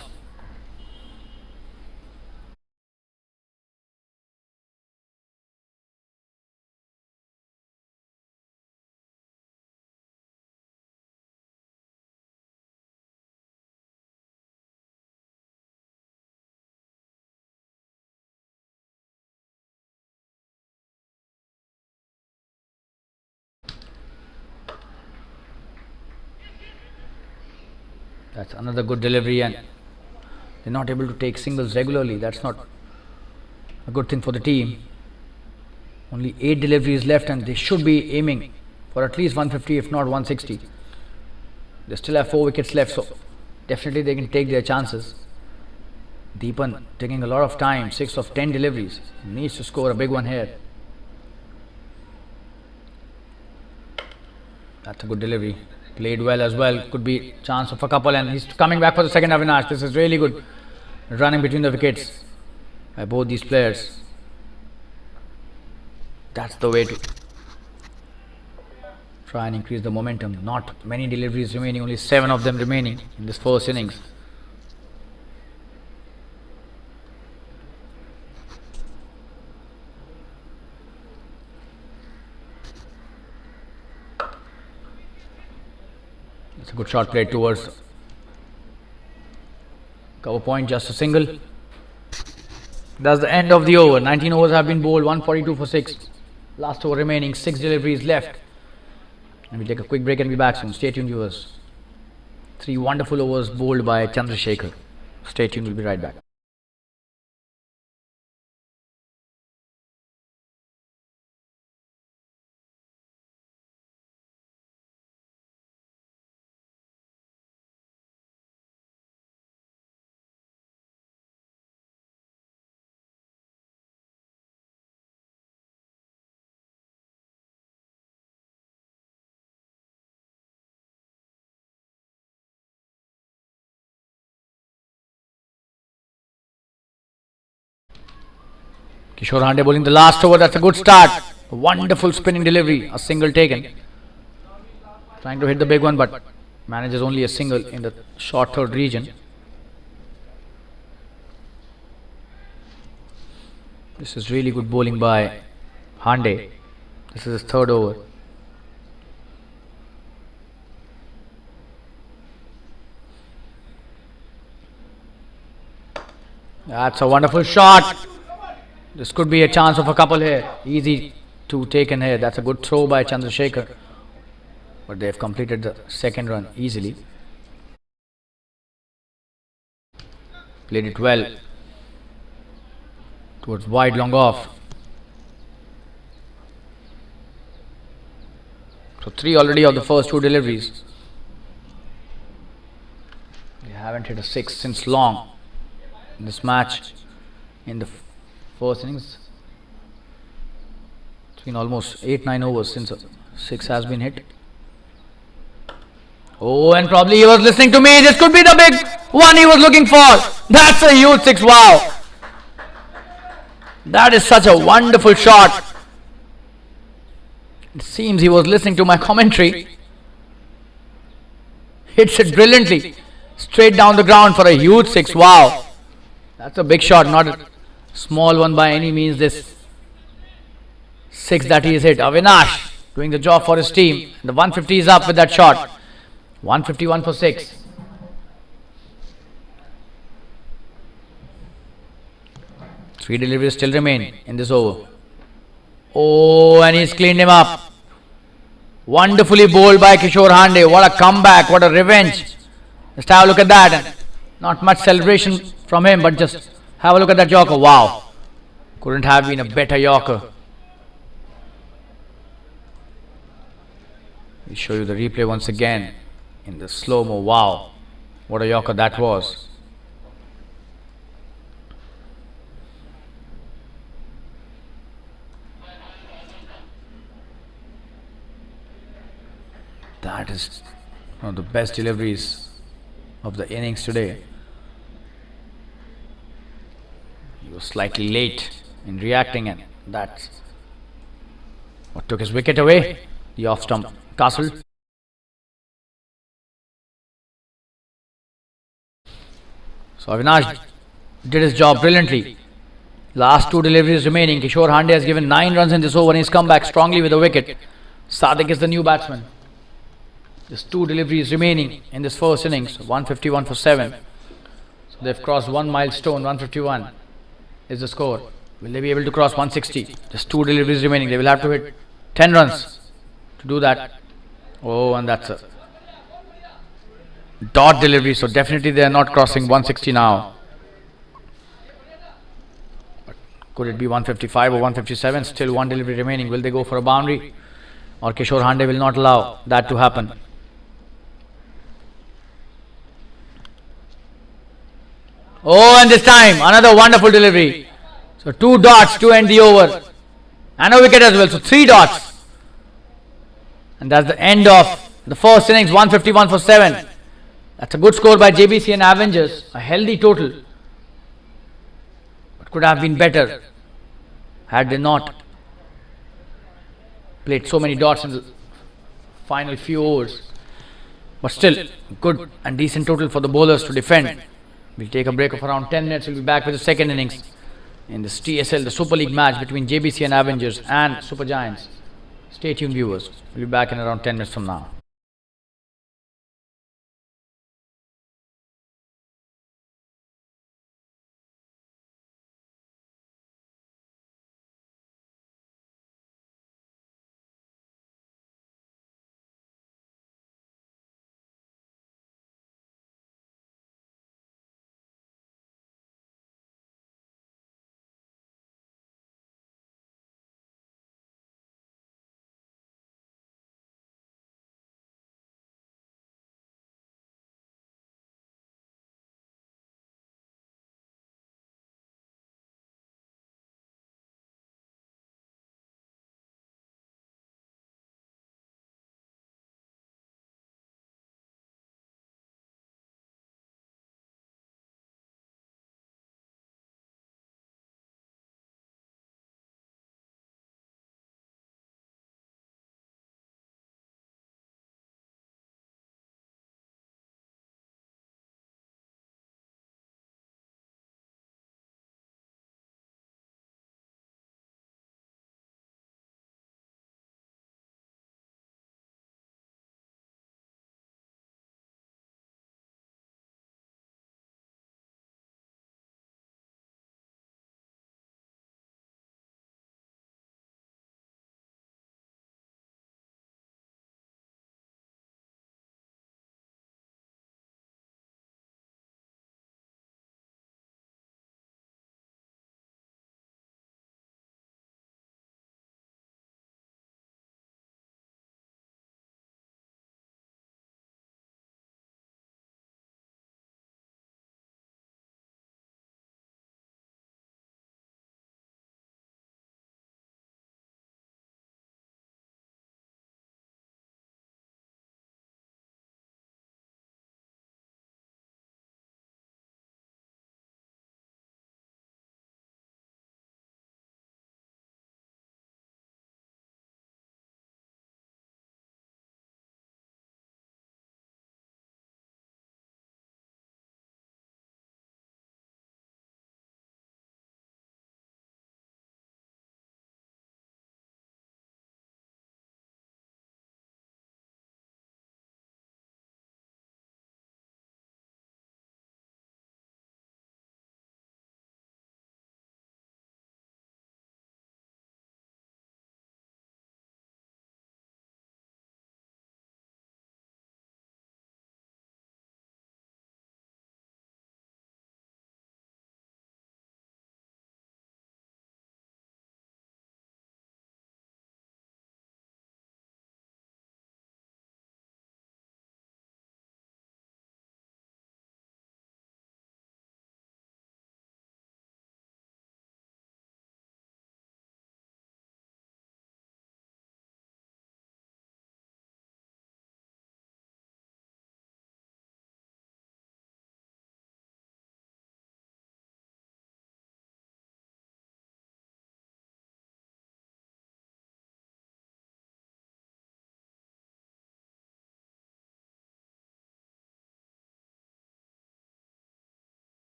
That's another good delivery, and they're not able to take singles regularly. That's not a good thing for the team. Only 8 deliveries left, and they should be aiming for at least 150, if not 160. They still have 4 wickets left, so definitely they can take their chances. Deepan taking a lot of time, 6 of 10 deliveries. Needs to score a big one here. That's a good delivery. Played well as well. Could be chance of a couple, and he's coming back for the second Avinash. This is really good running between the wickets by both these players. That's the way to try and increase the momentum. Not many deliveries remaining, only 7 of them remaining in this first innings. It's a good shot played towards cover point, just a single. That's the end of the over. 19 overs have been bowled, 142 for 6. Last over remaining, 6 deliveries left. And we'll take a quick break and be back soon. Stay tuned, viewers. 3 wonderful overs bowled by Chandrasekhar. Stay tuned, we'll be right back. Kishore Hande bowling the last over. That's a good start. A wonderful spinning delivery. A single taken. Trying to hit the big one, but manages only a single in the short third region. This is really good bowling by Hande. This is his third over. That's a wonderful shot. This could be a chance of a couple here. Easy to take in here. That's a good throw by Chandrasekhar. But they've completed the second run easily. Played it well. Towards wide, long off. So 3 already of the first 2 deliveries. They haven't hit a 6 since long in this match. In the first innings, it's been almost 8-9 overs since a 6 has been hit. Oh, and probably he was listening to me. This could be the big one he was looking for. That's a huge 6. Wow. That is such a wonderful shot. It seems he was listening to my commentary. Hits it brilliantly. Straight down the ground for a huge 6. Wow. That's a big shot, not a small one by any means. This 6 that he has hit. Avinash doing the job for his team. The 150 is up with that shot. 151 for 6. Three deliveries still remain in this over. Oh, and he's cleaned him up. Wonderfully bowled by Kishore Hande. What a comeback, what a revenge. Just have a look at that. And not much celebration from him, but just have a look at that Yorker. Wow. Couldn't have been a better Yorker. We'll show you the replay once again in the slow-mo. Wow. What a Yorker that was. That is one of the best deliveries of the innings today. He was slightly late in reacting, and that's what took his wicket away. The off-stump castle. So Avinash did his job brilliantly. Last 2 deliveries remaining. Kishore Hande has given 9 runs in this over and he's come back strongly with a wicket. Sadiq is the new batsman. There's 2 deliveries remaining in this first innings. 151 for 7. So they've crossed 1 milestone. 151 is the score. Will they be able to cross 160? Just 2 deliveries remaining. They will have to hit 10 runs to do that. Oh, and that's a dot delivery. So definitely they are not crossing 160 now. But could it be 155 or 157? Still 1 delivery remaining. Will they go for a boundary? Or Kishore Hande will not allow that to happen. Oh, and this time another wonderful delivery. So 2 dots to end the over. And a wicket as well. So 3 dots. And that's the end of the first innings. 151 for 7. That's a good score by JBC and Avengers. A healthy total. But could have been better had they not played so many dots in the final few overs. But still, good and decent total for the bowlers to defend. We'll take a break of around 10 minutes. We'll be back with the second innings in this TSL, the Super League match between JBC and Avengers and Supergiants. Stay tuned, viewers. We'll be back in around 10 minutes from now.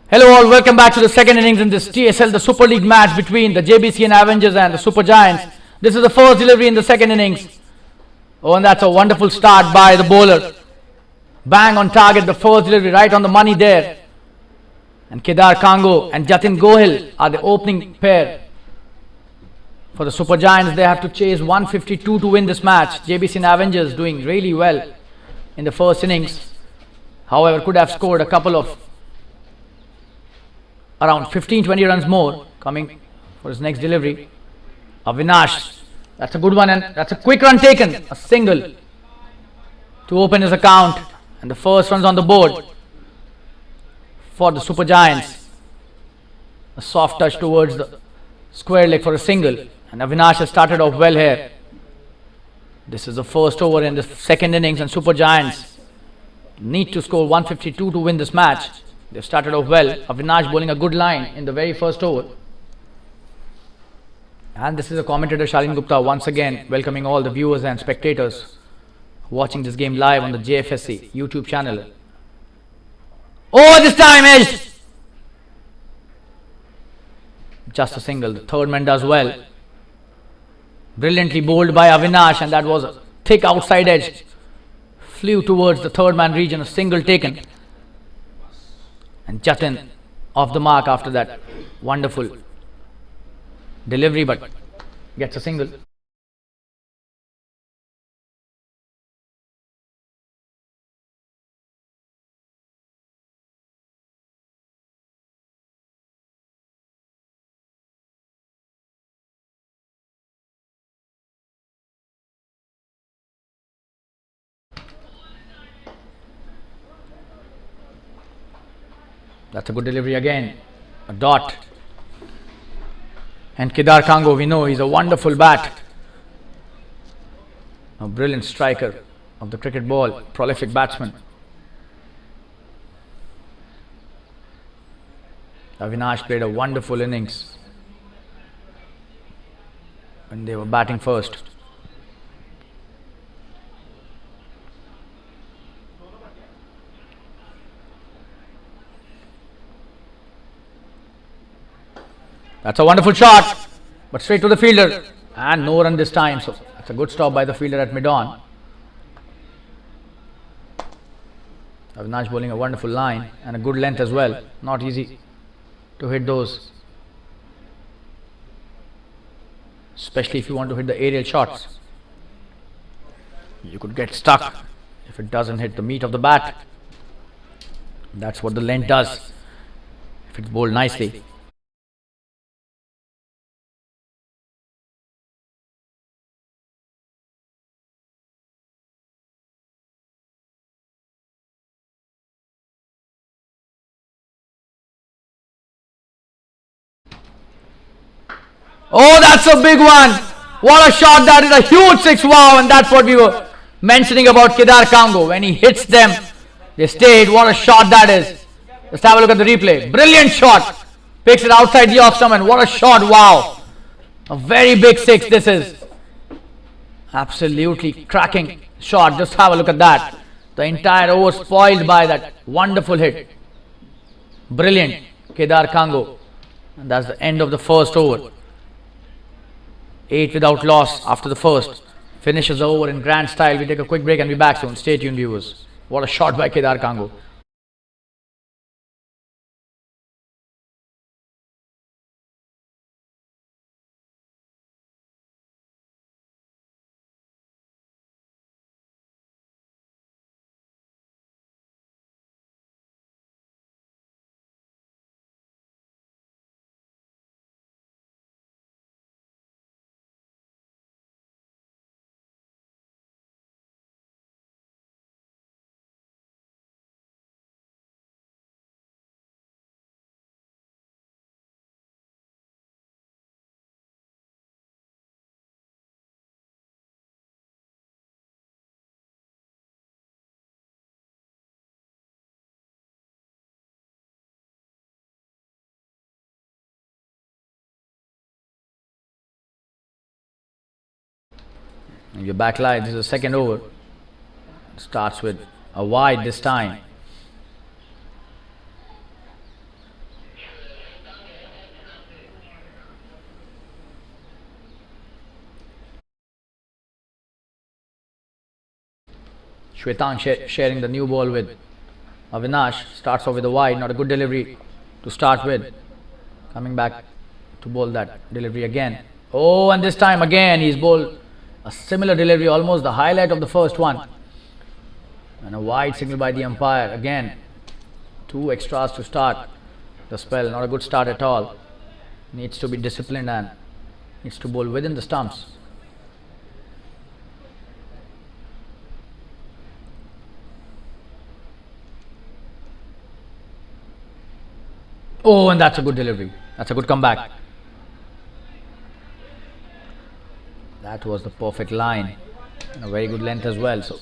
Hello all, welcome back to the second innings in this TSL, the Super League match between the JBC and Avengers and the Supergiants. This is the first delivery in the second innings. Oh, and that's a wonderful start by the bowler. Bang on target, the first delivery, right on the money there. And Kedar Kango and Jatin Gohil are the opening pair. For the Supergiants, they have to chase 152 to win this match. JBC and Avengers doing really well in the first innings. However, could have scored a couple of around 15-20 runs more coming for his next delivery. Avinash, that's a good one, and that's a quick run taken, a single to open his account, and the first runs on the board for the Supergiants. A soft touch towards the square leg for a single, and Avinash has started off well here. This is the first over in the second innings, and Supergiants need to score 152 to win this match. They've started off well. Avinash bowling a good line in the very first over. And this is the commentator Shalin Gupta once again welcoming all the viewers and spectators watching this game live on the Jfsc YouTube channel. Oh, this time edged! Just a single. The third man does well. Brilliantly bowled by Avinash, and that was a thick outside edge. Flew towards the third man region, a single taken. And Jatin off the mark after that wonderful delivery, but gets a single. That's a good delivery again. A dot. And Kedar Kango, we know he's a wonderful bat. A brilliant striker of the cricket ball. Prolific batsman. Avinash played a wonderful innings when they were batting first. That's a wonderful shot, but straight to the fielder, and no run this time, so that's a good stop by the fielder at mid-on. Avinash bowling a wonderful line and a good length as well. Not easy to hit those, especially if you want to hit the aerial shots. You could get stuck if it doesn't hit the meat of the bat. That's what the length does if it's bowled nicely. Oh, that's a big one. What a shot that is. A huge six. Wow. And that's what we were mentioning about Kedar Kango. When he hits them, they stayed. What a shot that is. Let's have a look at the replay. Brilliant shot. Picks it outside the off stump, and what a shot. Wow. A very big six this is. Absolutely cracking shot. Just have a look at that. The entire over spoiled by that wonderful hit. Brilliant. Kedar Kango. And that's the end of the first over. 8 without loss after the first. Finishes the over in grand style. We take a quick break and be back soon. Stay tuned, viewers. What a shot by Kedar Kango. And your back line, this is the second over. Starts with a wide this time. Shwetang sharing the new ball with Avinash. Starts off with a wide, not a good delivery to start with. Coming back to bowl that delivery again. Oh, and this time again he's bowled a similar delivery, almost the highlight of the first one. And a wide signal by the umpire. Again, 2 extras to start the spell. Not a good start at all. Needs to be disciplined and needs to bowl within the stumps. Oh, and that's a good delivery. That's a good comeback. That was the perfect line. And a very good length as well. So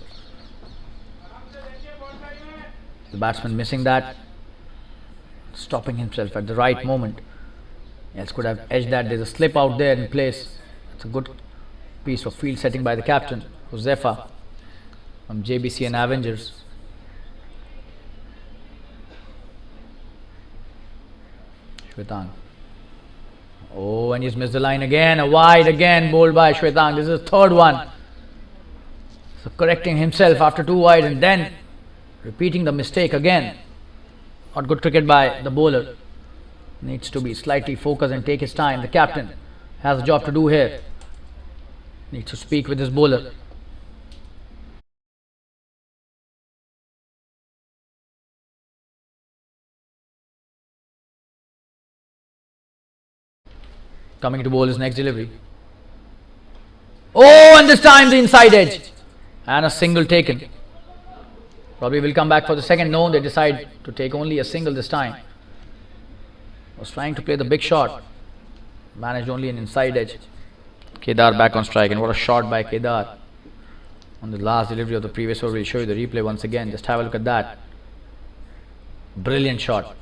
the batsman missing that. Stopping himself at the right moment. Else could have edged that. There's a slip out there in place. It's a good piece of field setting by the captain, Josefa, from JBC and Avengers. Shwetang. Oh, and he's missed the line again. A wide again, bowled by Shwetang. This is the third one. So correcting himself after 2 wide and then repeating the mistake again. Not good cricket by the bowler. Needs to be slightly focused and take his time. The captain has a job to do here. Needs to speak with his bowler. Coming to bowl his next delivery. Oh, and this time the inside edge. And a single taken. Probably will come back for the second. No, they decide to take only a single this time. Was trying to play the big shot. Managed only an inside edge. Kedar back on strike, and what a shot by Kedar on the last delivery of the previous over. We'll show you the replay once again. Just have a look at that. Brilliant shot.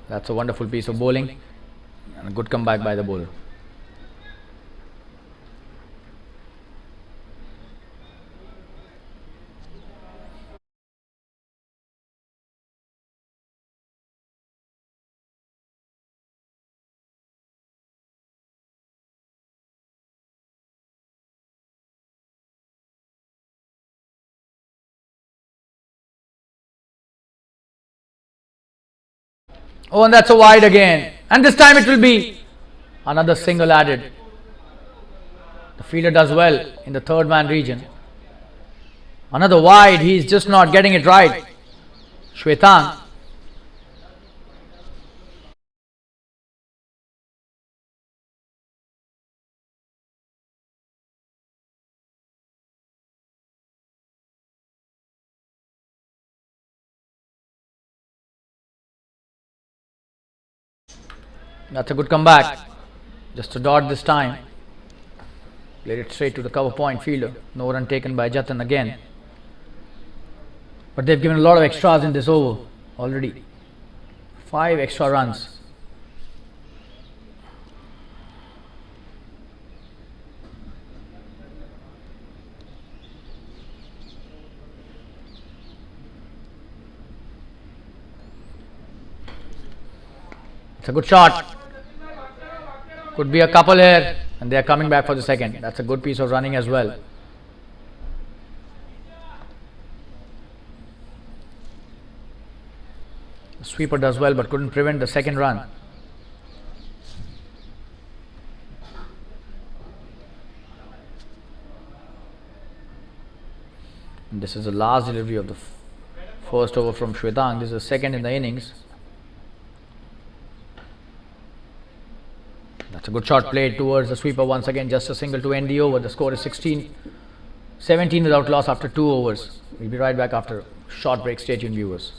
That's a wonderful piece of bowling and a good comeback by the bowler. Oh, and that's a wide again. And this time it will be another single added. The fielder does well in the third man region. Another wide. He's just not getting it right. Shwetang. That's a good comeback. Just a dot this time. Played it straight to the cover point fielder. No run taken by Jatin again. But they've given a lot of extras in this over already. 5 extra runs. It's a good shot. Could be a couple here, and they are coming back for the second. That's a good piece of running as well. The sweeper does well but couldn't prevent the second run. And this is the last delivery of the first over from Shwetang. This is the second in the innings. That's a good shot played towards the sweeper once again. Just a single to end the over. The score is 17 without loss after 2 overs. We'll be right back after a short break. Stay tuned, viewers.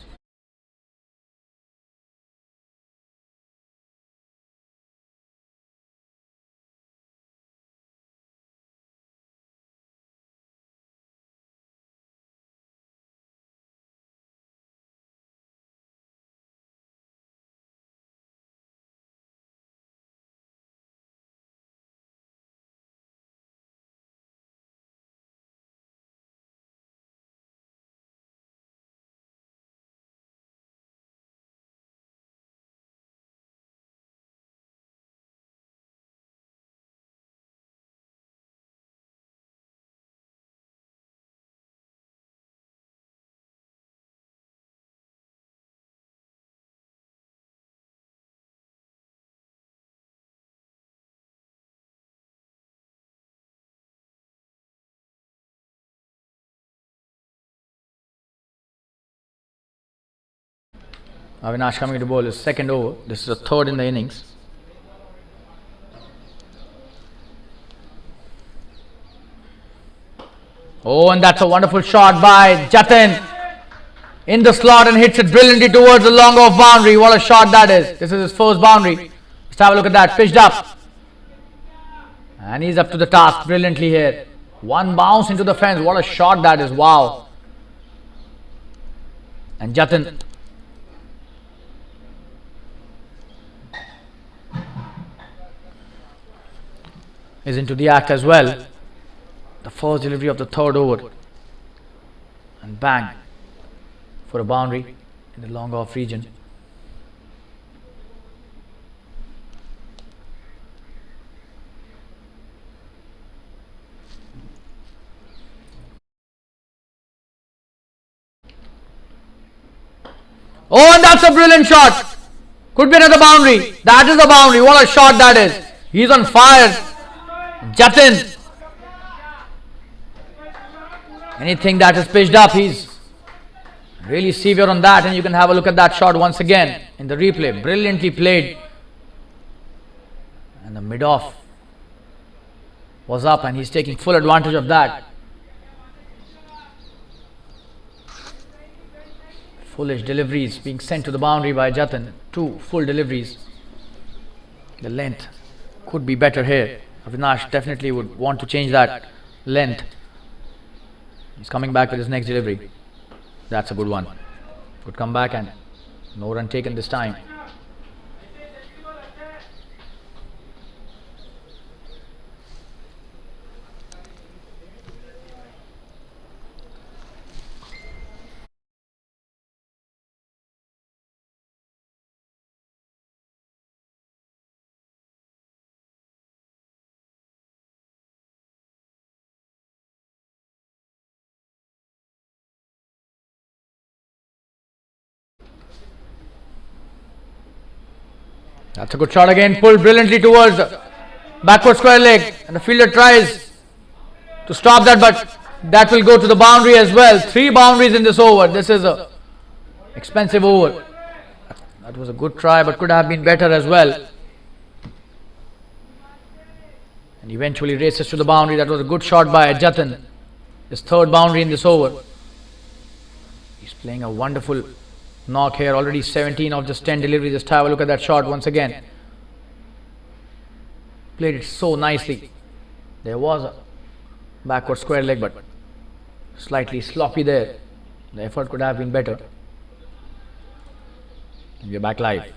Avinash coming to bowl his second over. This is a third in the innings. Oh, and that's a wonderful shot by Jatin in the slot and hits it brilliantly towards the long off boundary. What a shot that is. This is his first boundary. Let's have a look at that. Pitched up. And he's up to the task brilliantly here. One bounce into the fence. What a shot that is. Wow. And Jatin is into the act as well. The first delivery of the third over. And bang. For a boundary in the long off region. Oh, and that's a brilliant shot. Could be another boundary. That is a boundary. What a shot that is. He's on fire. Jatin. Anything that is pitched up, he's really severe on that. And you can have a look at that shot once again in the replay. Brilliantly played. And the mid-off was up and he's taking full advantage of that. Foolish deliveries being sent to the boundary by Jatin. 2 full deliveries. The length could be better here. Avinash definitely would want to change that length. He's coming back with his next delivery. That's a good one. Good comeback and no run taken this time. That's a good shot again, pulled brilliantly towards the backward square leg and the fielder tries to stop that, but that will go to the boundary as well. 3 boundaries in this over. This is a expensive over. That was a good try but could have been better as well. And eventually races to the boundary. That was a good shot by Jatin. His 3rd boundary in this over. He's playing a wonderful knock here, already 17 of just 10 deliveries. Just have a look at that shot once again. Played it so nicely. There was a backward square leg but slightly sloppy there. The effort could have been better. And we are back live.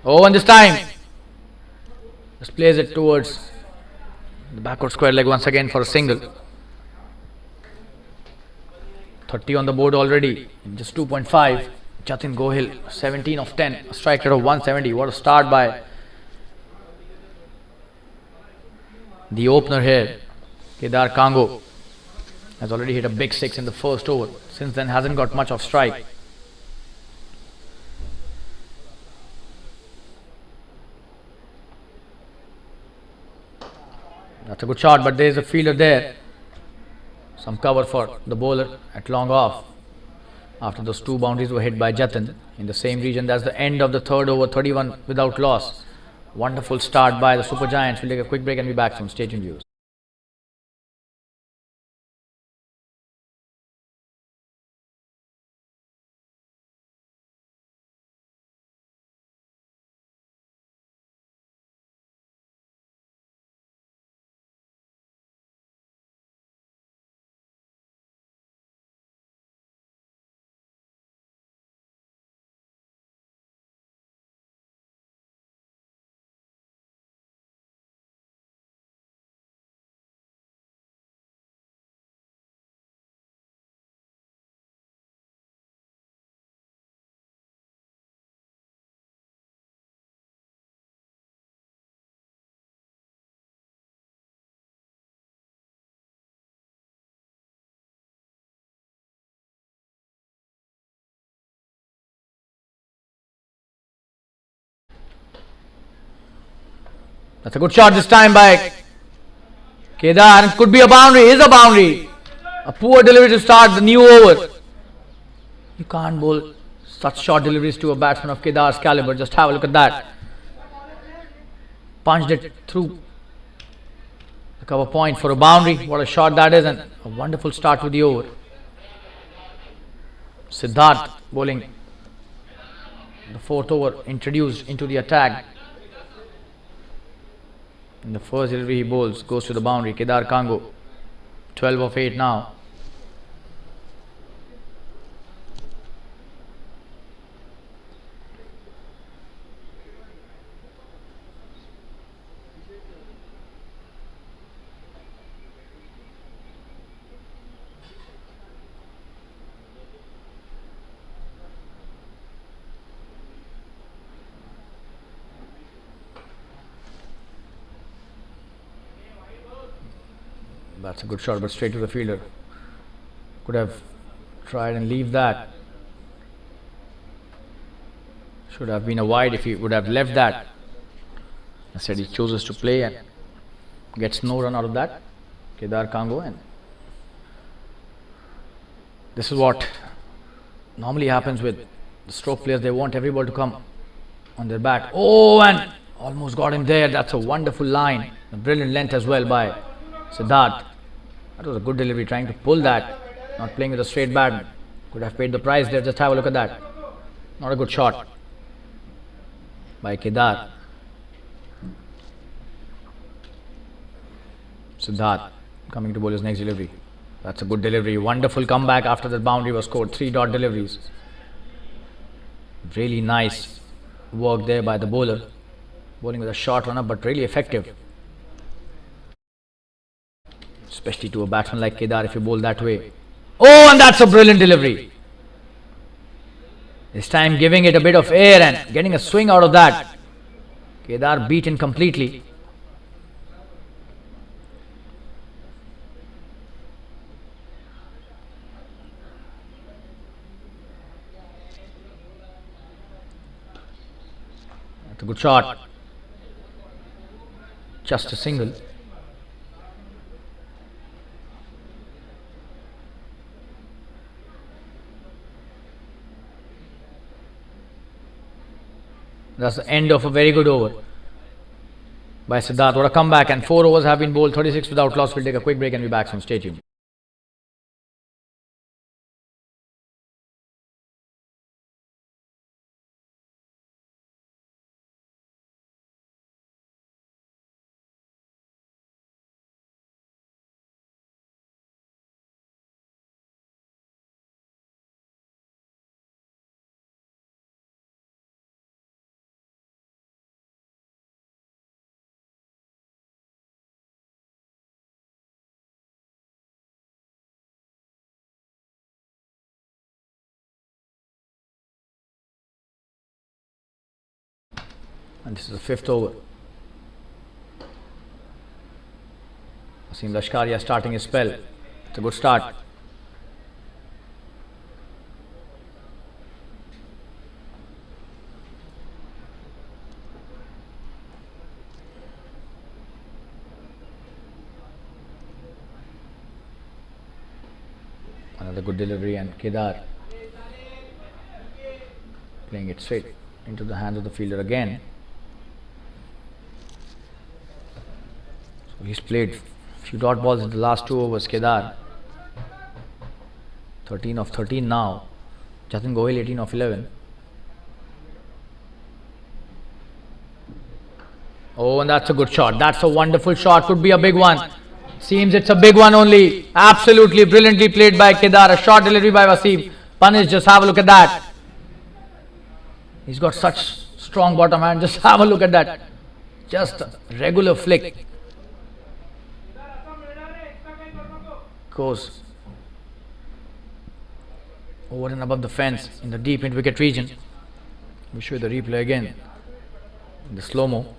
Oh, and this time just plays it towards the backward square leg once again for a single. 30 on the board already in just 2.5. Jatin Gohil 17 of 10, a strike rate of 170. What a start by the opener here. Kedar Kango has already hit a big 6 in the first over. Since then hasn't got much of strike. That's a good shot, but there is a fielder there. Some cover for the bowler at long off after those 2 boundaries were hit by Jatin in the same region. That's the end of the 3rd over, 31 without loss. Wonderful start by the Supergiants. We'll take a quick break and be back from stadium views. That's a good shot this time by Kedar. Could be a boundary. Is a boundary. A poor delivery to start the new over. You can't bowl such short deliveries to a batsman of Kedar's caliber. Just have a look at that. Punched it through the cover point for a boundary. What a shot that is, and a wonderful start to the over. Siddharth bowling the fourth over, introduced into the attack. In the first delivery he bowls, goes to the boundary. Kedar Kango, 12 of 8 now. That's a good shot, but straight to the fielder. Could have tried and leave that. Should have been a wide if he would have left that. Instead he chooses to play and gets no run out of that. Kedar Kango, and this is what normally happens with the stroke players. They want every ball to come on their bat. Oh, and almost got him there. That's a wonderful line. A brilliant length as well by Siddharth. That was a good delivery, trying to pull that, not playing with a straight bat. Could have paid the price there. Just have a look at that. Not a good shot by Kedar. Siddharth coming to bowl his next delivery. That's a good delivery. Wonderful comeback after the boundary was scored. 3 dot deliveries. Really nice work there by the bowler. Bowling with a short run up, but really effective. Especially to a batsman like Kedar if you bowl that way. Oh, and that's a brilliant delivery. This time giving it a bit of air and getting a swing out of that. Kedar beaten completely. That's a good shot. Just a single. That's the end of a very good over by Siddharth. What a comeback, and 4 overs have been bowled, 36 without loss. We'll take a quick break and be back soon. Stay tuned. And this is the 5th over. Wasim Lashkaria starting his spell. It's a good start. Another good delivery, and Kedar playing it straight into the hands of the fielder again. So he's played a few dot balls in the last 2 overs, Kedar. 13 of 13 now. Jatin Gohil 18 of 11. Oh, and that's a good shot. That's a wonderful shot. Could be a big one. Seems it's a big one only. Absolutely brilliantly played by Kedar. A short delivery by Wasim. Punish, just have a look at that. He's got such strong bottom hand. Just have a look at that. Just a regular flick. Goes over and above the fence in the deep mid wicket region. We'll show you the replay again in the slow-mo.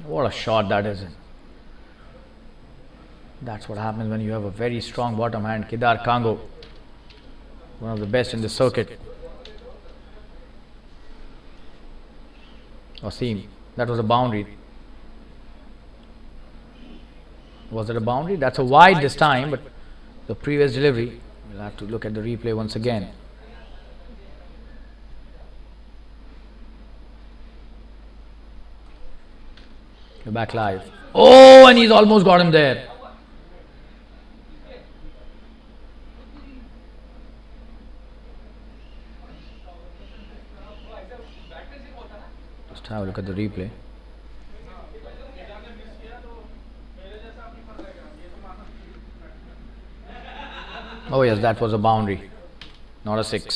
What a shot that is. That's what happens when you have a very strong bottom hand. Kedar Kango, one of the best in the circuit. Wasim, that was a boundary. Was it a boundary? That's a wide this time, but the previous delivery. We'll have to look at the replay once again. We're back live. Oh, and he's almost got him there. Just have a look at the replay. Oh yes, that was a boundary, not a 6.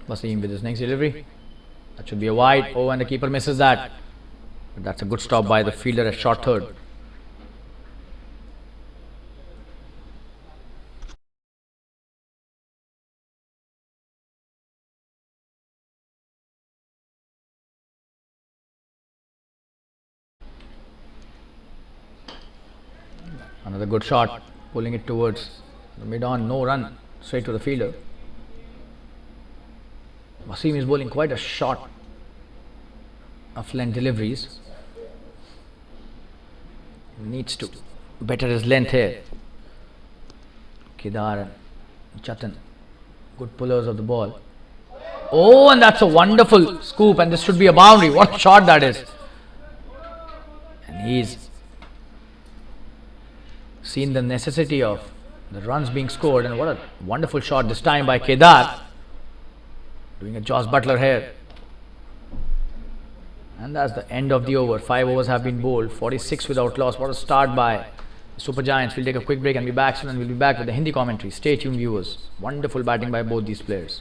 Wasim with his next delivery. That should be a wide. Oh, and the keeper misses that. But that's a good stop by the fielder at short third. Another good shot, pulling it towards the mid-on. No run, straight to the fielder. Wasim is bowling quite a short of length deliveries. Needs to better his length here. Kedar and Jatin, good pullers of the ball. Oh, and that's a wonderful scoop, and this should be a boundary. What a shot that is. And he's seen the necessity of the runs being scored, and what a wonderful shot this time by Kedar. Doing a Josh Butler here. And that's the end of the over. 5 overs have been bowled, 46 without loss. What a start by Supergiants. We'll take a quick break and be back soon, and we'll be back with the Hindi commentary. Stay tuned, viewers. Wonderful batting by both these players.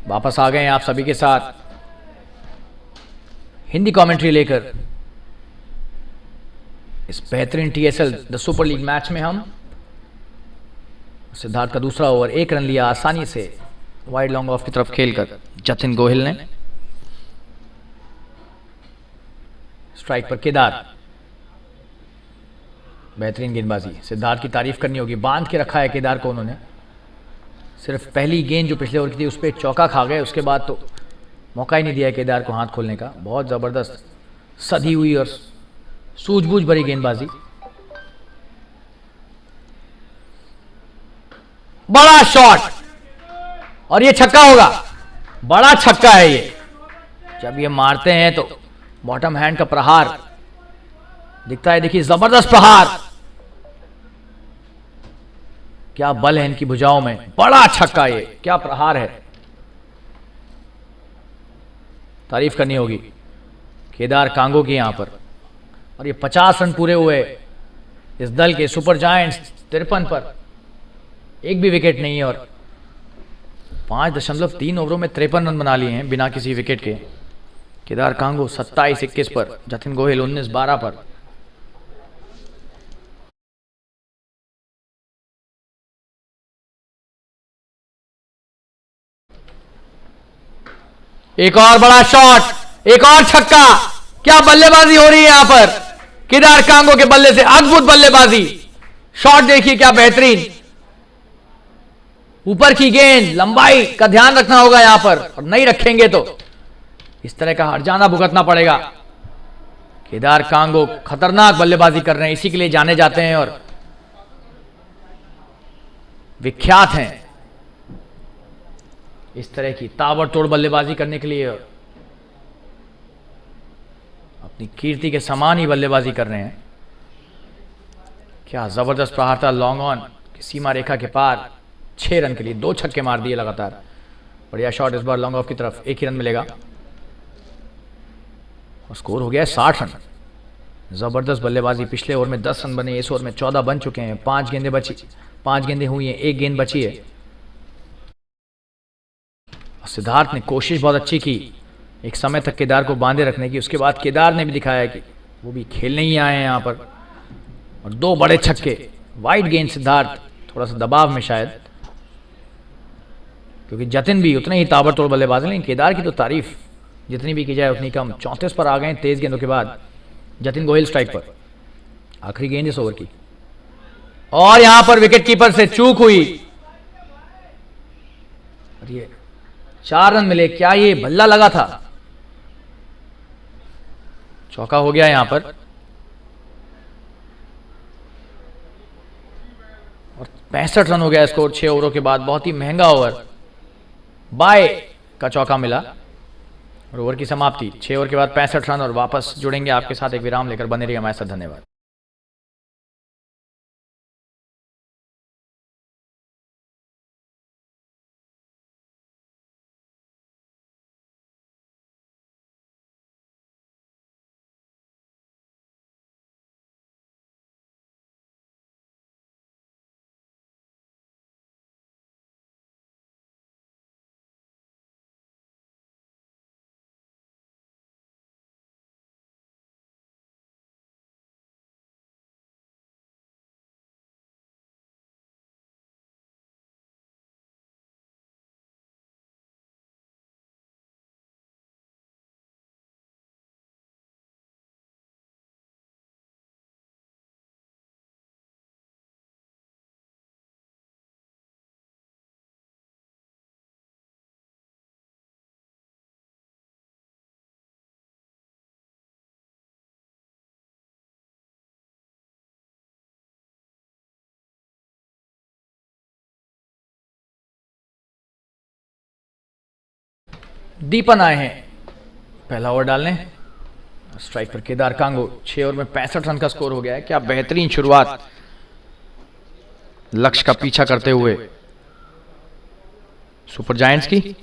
वापस आ गए हैं आप सभी के साथ Hindi commentary लेकर इस बेहतरीन TSL the super league match में। हम सिद्धार्थ का दूसरा ओवर, 1 रन लिया आसानी से वाइड लॉन्ग ऑफ की तरफ खेलकर जतिन गोहिल ने। स्ट्राइक पर केदार, बेहतरीन गेंदबाजी। सिद्धार्थ की तारीफ करनी होगी, बांध के रखा है केदार को उन्होंने। सिर्फ पहली गेंद जो पिछले ओवर की थी उस पर चौका खा गए, उसके बाद तो मौका ही नहीं दिया केदार को हाथ खोलने का। बहुत ज़बरदस्त सधी हुई और सूझबूझ भरी गेंदबाजी। बड़ा शॉट और ये छक्का होगा, बड़ा छक्का है ये। जब ये मारते हैं तो बॉटम हैंड का प्रहार दिखता है। देखिए जबरदस्त प्रहार, क्या बल है इनकी भुजाओं में। बड़ा छक्का ये, क्या प्रहार है। तारीफ करनी होगी केदार कांगो की यहां पर। और ये 50 रन पूरे हुए इस दल के। सुपर जायंट्स 53 पर एक भी विकेट नहीं है और 5.3 ओवरों में 53 रन बना लिए हैं बिना किसी विकेट के। केदार कांगो 27-21 पर, जतिन गोहिल 19-12 पर। एक और बड़ा शॉट, एक और छक्का। क्या बल्लेबाजी हो रही है यहां पर केदार कांगो के बल्ले से, अद्भुत बल्लेबाजी। शॉट देखिए क्या बेहतरीन, ऊपर की गेंद, लंबाई का ध्यान रखना होगा यहां पर, और नहीं रखेंगे तो इस तरह का हरजाना भुगतना पड़ेगा। केदार कांगो खतरनाक बल्लेबाजी कर रहे हैं, इसी के लिए जाने जाते हैं और विख्यात हैं इस तरह की ताबड़तोड़ बल्लेबाजी करने के लिए। अपनी कीर्ति के समान ही बल्लेबाजी कर रहे हैं। क्या जबरदस्त प्रहार था लॉन्ग ऑन की सीमा रेखा के पार। 6 रन के लिए 2 छक्के मार दिए लगातार। बढ़िया शॉट इस बार लॉन्ग ऑफ की तरफ, 1 ही रन मिलेगा और स्कोर हो गया है 60 रन। जबरदस्त बल्लेबाजी। पिछले ओवर में 10 रन बने, इस ओवर में 14 बन चुके हैं। 5 गेंदें हुई हैं, 1 गेंद बची है। सिद्धार्थ ने कोशिश बहुत अच्छी की एक समय तक केदार को बांधे रखने की, उसके बाद केदार ने भी दिखाया कि वो भी खेलने ही आए हैं यहाँ पर, और 2 बड़े छक्के। वाइड गेंद सिद्धार्थ, थोड़ा सा दबाव में शायद, क्योंकि जतिन भी उतने ही ताबड़तोड़ बल्लेबाज हैं, लेकिन केदार की तो तारीफ जितनी भी की जाए उतनी कम। 34 पर आ गए तेज गेंदों के बाद। जतिन गोहिल स्ट्राइक पर, आखिरी गेंद इस ओवर की, और यहां पर विकेट कीपर से चूक हुई। और ये 4 रन मिले, क्या ये बल्ला लगा था? चौका हो गया यहां पर, और 65 रन हो गया स्कोर 6 ओवरों के बाद। बहुत ही महंगा ओवर, बाय का चौका मिला और ओवर की समाप्ति। 6 ओवर के बाद 65 रन, और वापस जुड़ेंगे आपके साथ एक विराम लेकर। बने रहिए हमारे साथ, धन्यवाद। दीपन आए हैं पहला ओवर डालने। स्ट्राइक पर केदार कांगो। 6 ओवर में 65 रन का स्कोर हो गया है। क्या बेहतरीन शुरुआत लक्ष्य का पीछा करते हुए सुपर जायंट्स की।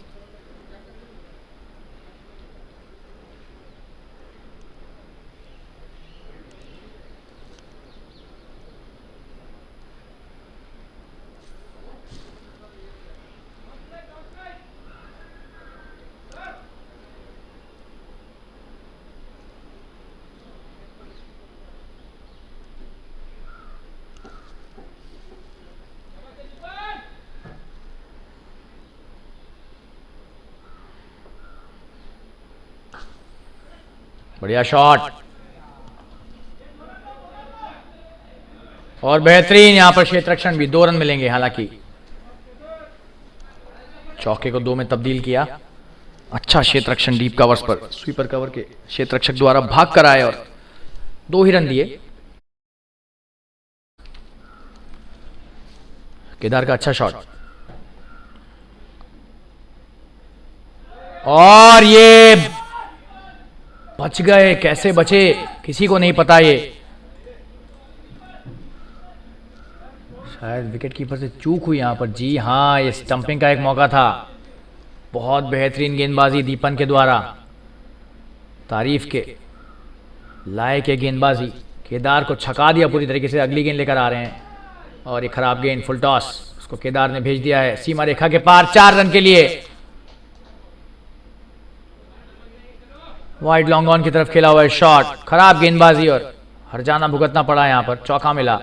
बढ़िया शॉट, और बेहतरीन यहां पर क्षेत्ररक्षण भी। 2 रन मिलेंगे, हालांकि चौके को 2 में तब्दील किया। अच्छा क्षेत्ररक्षण डीप कवर्स पर, स्वीपर कवर के क्षेत्ररक्षक द्वारा भाग कर आए और 2 ही रन दिए। केदार का अच्छा शॉट, और ये बच गए। कैसे बचे किसी को नहीं पता। ये शायद विकेट कीपर से चूक हुई यहां पर। जी हां, ये स्टंपिंग का एक मौका था। बहुत बेहतरीन गेंदबाजी दीपन के द्वारा, तारीफ के लायक है गेंदबाजी। केदार को छका दिया पूरी तरीके से। अगली गेंद लेकर आ रहे हैं, और ये खराब गेंद, फुल टॉस, उसको केदार ने भेज दिया है सीमा रेखा के पार। 4 रन के लिए। वाइड लॉन्ग ऑन की तरफ खेला हुआ है शॉट, खराब गेंदबाजी, और हरजाना भुगतना पड़ा यहां पर। चौका मिला।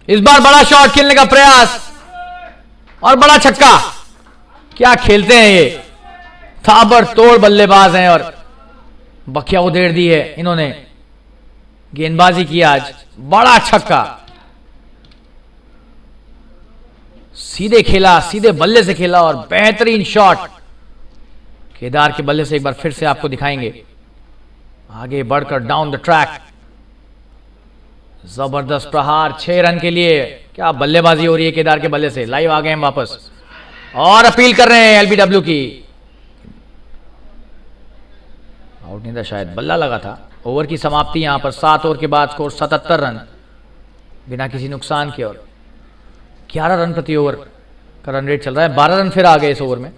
इस बार बड़ा शॉट खेलने का प्रयास, और बड़ा छक्का। क्या खेलते हैं ये, ताबड़तोड़ बल्लेबाज हैं, और बखिया उधेड़ दी है इन्होंने। गेंदबाजी की आज, बड़ा छक्का, सीधे खेला, सीधे बल्ले से खेला, और बेहतरीन शॉट केदार के बल्ले से। एक बार फिर से आपको दिखाएंगे। आगे बढ़कर डाउन द ट्रैक, जबरदस्त प्रहार। 6 रन के लिए। क्या बल्लेबाजी हो रही है केदार के बल्ले से। लाइव आ गए हम वापस, और अपील कर रहे हैं एलबीडब्ल्यू की। आउट नहीं था शायद, बल्ला लगा था। ओवर की समाप्ति यहां पर 7 ओवर के बाद स्कोर 77 रन बिना किसी नुकसान के, और 11 रन प्रति ओवर का रन रेट चल रहा है। 12 रन फिर आ गए इस ओवर में।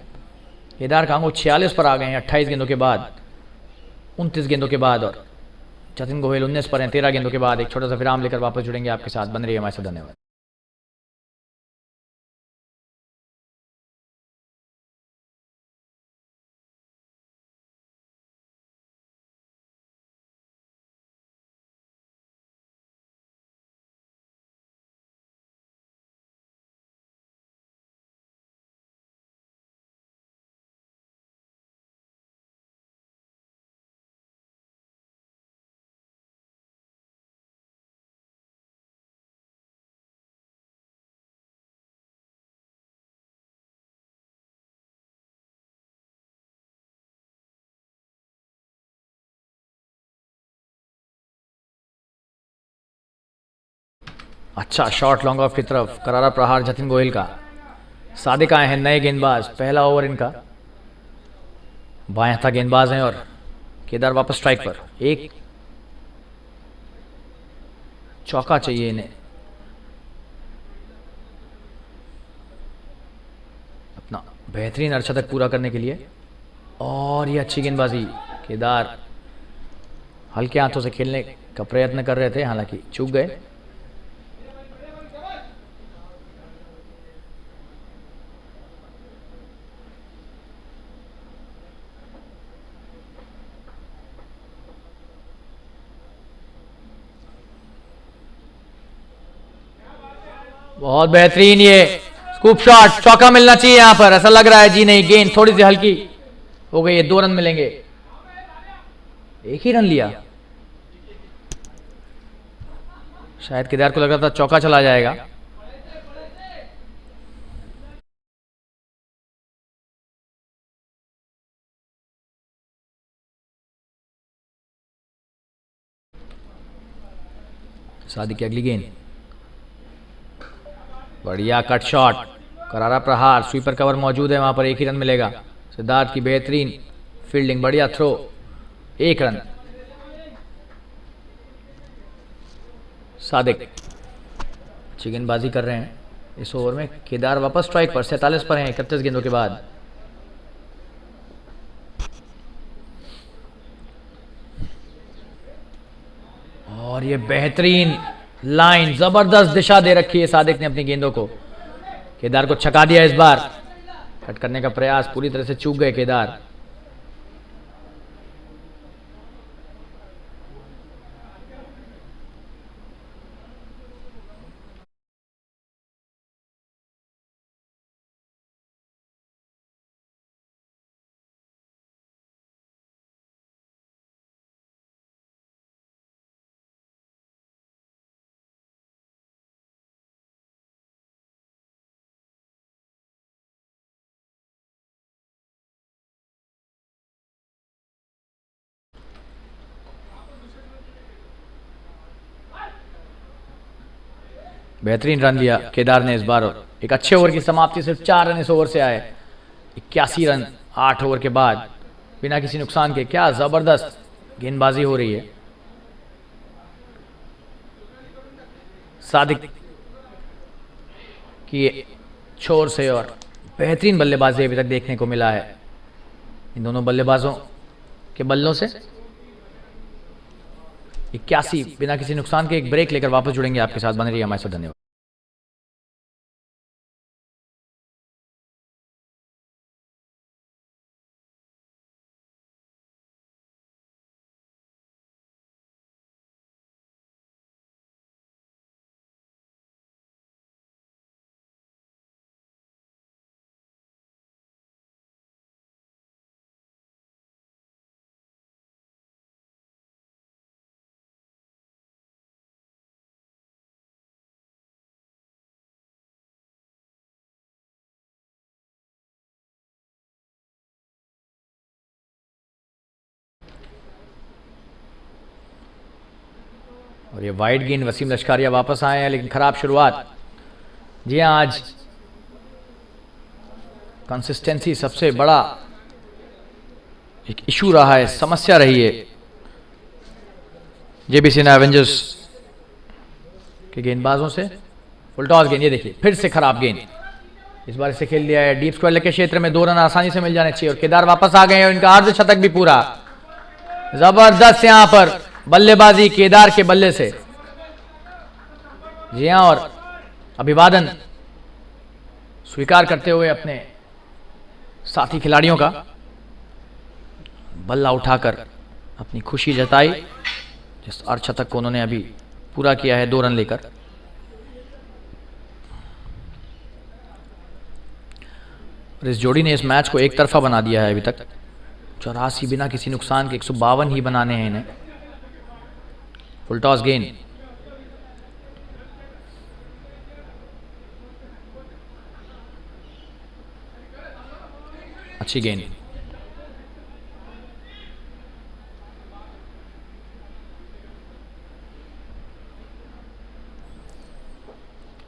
केदार कांगो 46 पर आ गए हैं 28 गेंदों के बाद, 29 गेंदों के बाद, और जतिन गोहिल 19 पर हैं 13 गेंदों के बाद। एक छोटा सा विराम लेकर वापस जुड़ेंगे आपके साथ, बन रही है हमारे साथ। धन्यवाद। अच्छा शॉट लॉन्ग ऑफ की तरफ, करारा प्रहार जतिन गोहिल का। सादिक आए हैं नए गेंदबाज, पहला ओवर इनका। बाएं हाथा गेंदबाज हैं, और केदार वापस स्ट्राइक पर। एक चौका चाहिए इन्हें अपना बेहतरीन अर्धशतक पूरा करने के लिए। और ये अच्छी गेंदबाजी, केदार हल्के हाथों से खेलने का प्रयत्न कर रहे थे, हालांकि चूक गए। बहुत बेहतरीन ये स्कूप शॉट, चौका मिलना चाहिए यहां पर, ऐसा लग रहा है। जी नहीं, गेंद थोड़ी सी हल्की हो गई है। 2 रन मिलेंगे। एक ही रन लिया, शायद केदार को लग रहा था चौका चला जाएगा। सादिक की अगली गेंद, बढ़िया कट शॉट, करारा प्रहार, स्वीपर कवर मौजूद है वहां पर। एक ही रन मिलेगा। सिद्धार्थ की बेहतरीन फील्डिंग, बढ़िया थ्रो, 1 रन। सादिक अच्छी गेंदबाजी कर रहे हैं इस ओवर में। केदार वापस स्ट्राइक पर, 47 पर हैं 31 गेंदों के बाद। और ये बेहतरीन लाइन, जबरदस्त दिशा दे रखी है सादिक ने अपनी गेंदों को। केदार को छका दिया इस बार। कट करने का प्रयास, पूरी तरह से चूक गए केदार। बेहतरीन रन लिया केदार ने इस बार, और एक अच्छे ओवर की समाप्ति। सिर्फ 4 रन इस ओवर से आए। 81 रन 8 ओवर के बाद बिना किसी नुकसान के। क्या जबरदस्त गेंदबाजी हो रही है सादिक की छोर से, और बेहतरीन बल्लेबाजी अभी तक देखने को मिला है इन दोनों बल्लेबाजों के बल्लों से। 81 बिना किसी नुकसान के। एक ब्रेक लेकर वापस जुड़ेंगे आपके साथ, बने रहिए हमारे साथ। धन्यवाद। और ये वाइड गेंद, वसीम लश्कारिया वापस आए हैं, लेकिन खराब शुरुआत। जी हाँ, आज कंसिस्टेंसी सबसे बड़ा एक इशू रहा है, समस्या रही है JBC एवेंजर्स के गेंदबाजों से। फुल टॉस गेंद, ये देखिए फिर से खराब गेंद, इस बार इसे खेल लिया है डीप स्क्वायर के क्षेत्र में, 2 रन आसानी से मिल जाने चाहिए। और केदार वापस आ गए हैं, इनका अर्धशतक भी पूरा। जबरदस्त यहां पर बल्लेबाजी केदार के बल्ले से। जी हां, और अभिवादन स्वीकार करते हुए अपने साथी खिलाड़ियों का, बल्ला उठाकर अपनी खुशी जताई जिस अर्धशतक को उन्होंने अभी पूरा किया है 2 रन लेकर। और इस जोड़ी ने इस मैच को एक तरफा बना दिया है अभी तक। 84 बिना किसी नुकसान के 152 ही बनाने हैं इन्हें। फुल टॉस गेंद, अच्छी गेंद,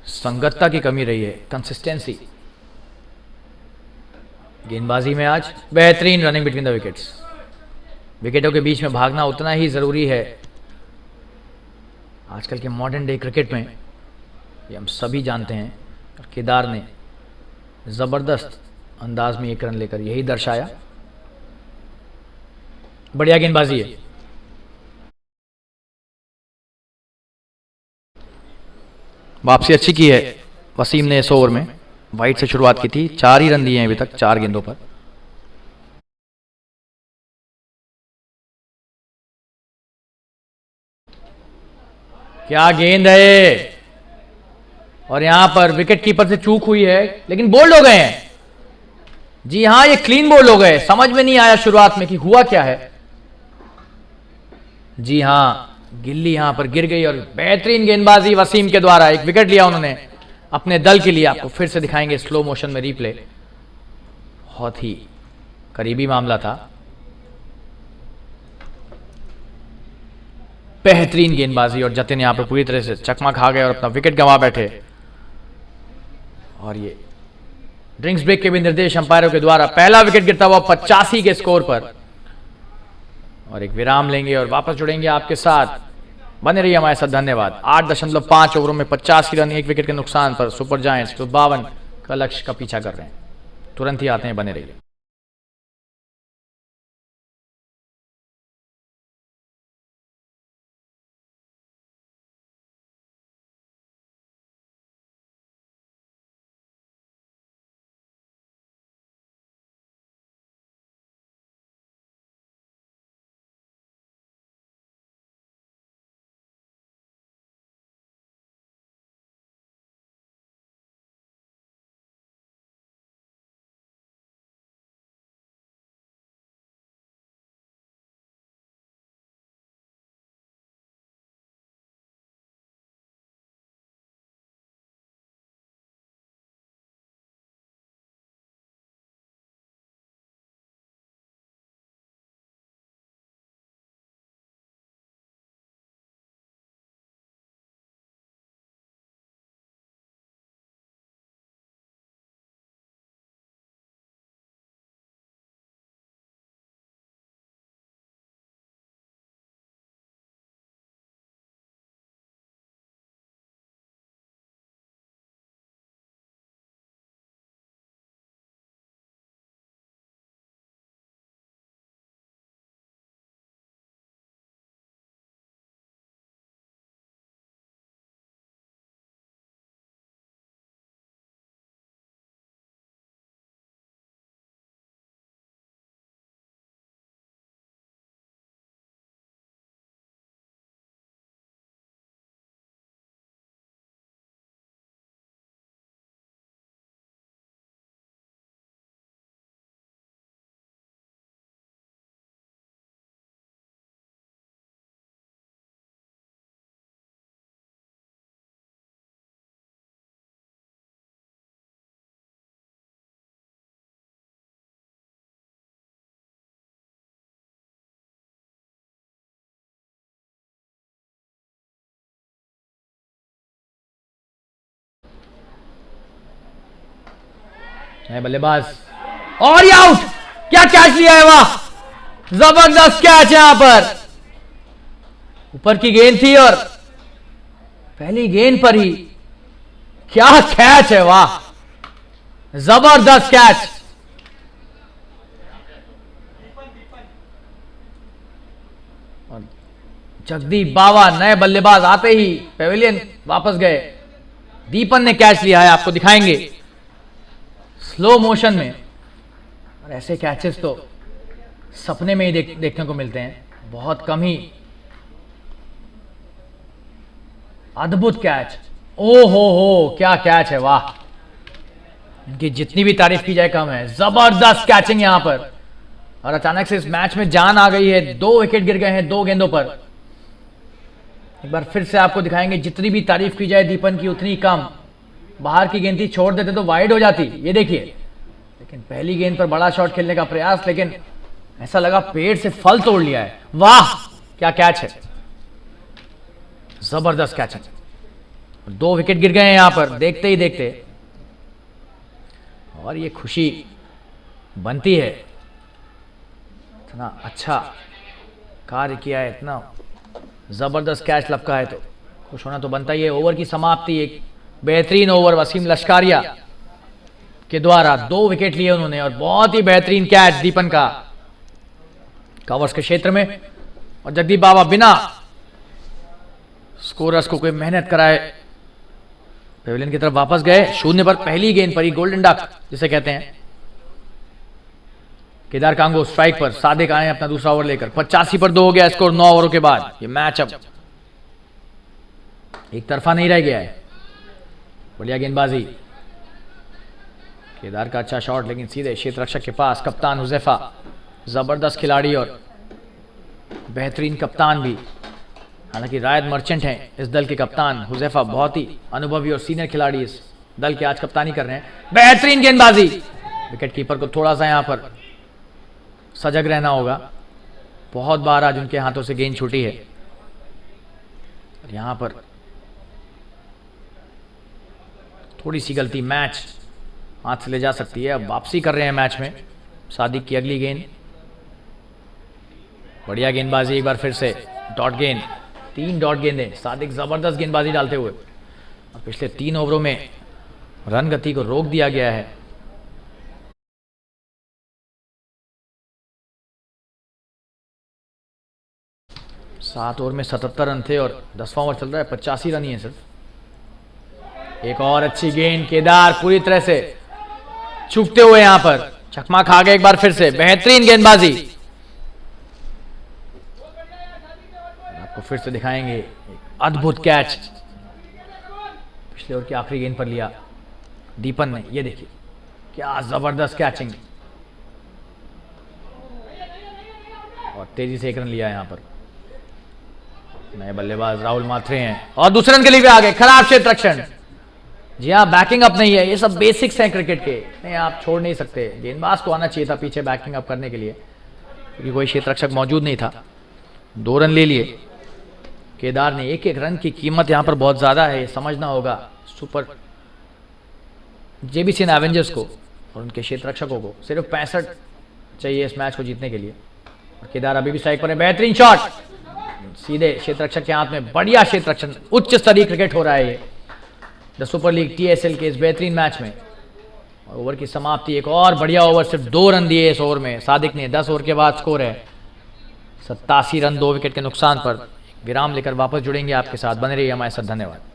संगतता की कमी रही है, कंसिस्टेंसी गेंदबाजी में आज बेहतरीन रनिंग बिटवीन द विकेट्स। विकेटों के बीच में भागना उतना ही जरूरी है आजकल के मॉडर्न डे क्रिकेट में, ये हम सभी जानते हैं। और केदार ने जबरदस्त अंदाज में 1 रन लेकर यही दर्शाया। बढ़िया गेंदबाजी है, वापसी अच्छी की है वसीम ने इस ओवर में। वाइड से शुरुआत की थी, 4 ही रन दिए हैं अभी तक 4 गेंदों पर। क्या गेंद है, और यहां पर विकेट कीपर से चूक हुई है लेकिन बोल्ड हो गए हैं। जी हां, ये क्लीन बोल्ड हो गए, समझ में नहीं आया शुरुआत में कि हुआ क्या है। जी हां, गिल्ली यहां पर गिर गई और बेहतरीन गेंदबाजी वसीम के द्वारा, एक विकेट लिया उन्होंने अपने दल के लिए। आपको फिर से दिखाएंगे स्लो मोशन में रिप्ले, बहुत ही करीबी मामला था। बेहतरीन गेंदबाजी, और जतिन यहां पर पूरी तरह से चकमा खा गए और अपना विकेट गंवा बैठे। और ये ड्रिंक्स ब्रेक के भी निर्देश अंपायरों के द्वारा, पहला विकेट गिरता हुआ 85 के स्कोर पर। और एक विराम लेंगे और वापस जुड़ेंगे आपके साथ, बने रहिए हमारे साथ, धन्यवाद। 8.5 ओवरों में 85 रन, 1 विकेट के नुकसान पर सुपर जायंट्स 52 का लक्ष्य का पीछा कर रहे हैं। तुरंत ही आते हैं, बने रहिए। बल्लेबाज और ये आउट, क्या कैच लिया है, वाह जबरदस्त कैच यहां पर, ऊपर की गेंद थी और पहली गेंद पर ही क्या कैच है, वाह जबरदस्त कैच। जगदीप बावा नए बल्लेबाज आते ही पेविलियन वापस गए, दीपन ने कैच लिया है, आपको दिखाएंगे स्लो मोशन में। और ऐसे कैचेस तो सपने में ही देखने को मिलते हैं, बहुत कम ही। अद्भुत कैच, ओ हो क्या कैच है, वाह इनकी जितनी भी तारीफ की जाए कम है, जबरदस्त कैचिंग यहां पर। और अचानक से इस मैच में जान आ गई है, 2 विकेट गिर गए हैं 2 गेंदों पर। एक बार फिर से आपको दिखाएंगे, जितनी भी तारीफ की जाए दीपन की उतनी कम। बाहर की गेंद थी, छोड़ देते तो वाइड हो जाती, ये देखिए। लेकिन पहली गेंद पर बड़ा शॉट खेलने का प्रयास, लेकिन ऐसा लगा पेड़ से फल तोड़ लिया है, वाह क्या कैच है, जबरदस्त कैच है। 2 विकेट गिर गए हैं यहां पर देखते ही देखते, और ये खुशी बनती है, इतना अच्छा कार्य किया है, इतना जबरदस्त कैच लपका है तो खुश होना तो बनता ही है। ओवर की समाप्ति, एक बेहतरीन ओवर वसीम लश्कारिया के द्वारा, 2 विकेट लिए उन्होंने, और बहुत ही बेहतरीन कैच दीपन का कवर्स के क्षेत्र में। और जगदीप बाबा बिना स्कोरर्स को कोई मेहनत कराए पेविलियन की तरफ वापस गए, 0 पर पहली गेंद पर ही, गोल्डन डक जिसे कहते हैं। केदार कांगो स्ट्राइक पर, सादिक आए अपना दूसरा ओवर लेकर, 85 पर 2 हो गया स्कोर 9 ओवरों के बाद। ये मैच अब एक तरफा नहीं रह गया है, बढ़िया गेंदबाजी, केदार का अच्छा शॉट, लेकिन सीधे क्षेत्र रक्षक के पास। कप्तान हुजैफा जबरदस्त खिलाड़ी और बेहतरीन कप्तान भी, हालांकि रायद मर्चेंट हैं इस दल के कप्तान। हुजैफा बहुत ही अनुभवी और सीनियर खिलाड़ी इस दल के आज कप्तानी कर रहे हैं। बेहतरीन गेंदबाजी, विकेट कीपर को थोड़ा सा यहां पर सजग रहना होगा, बहुत बार आज उनके हाथों से गेंद छूटी है। यहां पर थोड़ी सी गलती मैच हाथ से ले जा सकती है। अब वापसी कर रहे हैं मैच में, सादिक की अगली गेंद, बढ़िया गेंदबाजी एक बार फिर से, डॉट गेंद, 3 डॉट गेंदें, सादिक जबरदस्त गेंदबाजी डालते हुए। और पिछले 3 ओवरों में रन गति को रोक दिया गया है। 7 ओवर में 77 रन थे और 10वां ओवर चल रहा है, 85 रन ही है सिर्फ। एक और अच्छी गेंद, केदार पूरी तरह से चूकते हुए यहां पर चकमा खा गए एक बार फिर से, बेहतरीन गेंदबाजी। आपको फिर से दिखाएंगे, अद्भुत कैच पिछले ओवर की आखिरी गेंद पर लिया दीपन ने, ये देखिए क्या जबरदस्त कैचिंग, और तेजी से 1 रन लिया यहां पर। नए बल्लेबाज राहुल माथुरे हैं और दूसरे रन के लिए भी आ गए, खराब क्षेत्र रक्षण। जी हाँ, बैकिंग अप नहीं है, ये सब बेसिक्स हैं क्रिकेट के, नहीं आप छोड़ नहीं सकते। गेंदबाज को आना चाहिए था पीछे बैकिंग अप करने के लिए, क्योंकि कोई क्षेत्र रक्षक मौजूद नहीं था। 2 रन ले लिए केदार ने। 1-1 रन की कीमत यहां पर बहुत ज्यादा है, समझना होगा सुपर JBC एवेंजर्स को और उनके क्षेत्र रक्षकों को। सिर्फ 65 चाहिए इस मैच को जीतने के लिए। और केदार अभी भी स्ट्राइक पर है, बेहतरीन शॉट सीधे क्षेत्र रक्षक के हाथ में, बढ़िया क्षेत्र रक्षण, उच्च स्तरीय क्रिकेट हो रहा है ये द सुपर लीग TSL के इस बेहतरीन मैच में। और ओवर की समाप्ति, एक और बढ़िया ओवर, सिर्फ 2 रन दिए इस ओवर में सादिक ने। 10 ओवर के बाद स्कोर है 87 रन, 2 विकेट के नुकसान पर। विराम लेकर वापस जुड़ेंगे आपके साथ, बने रहिए हमारे साथ, धन्यवाद।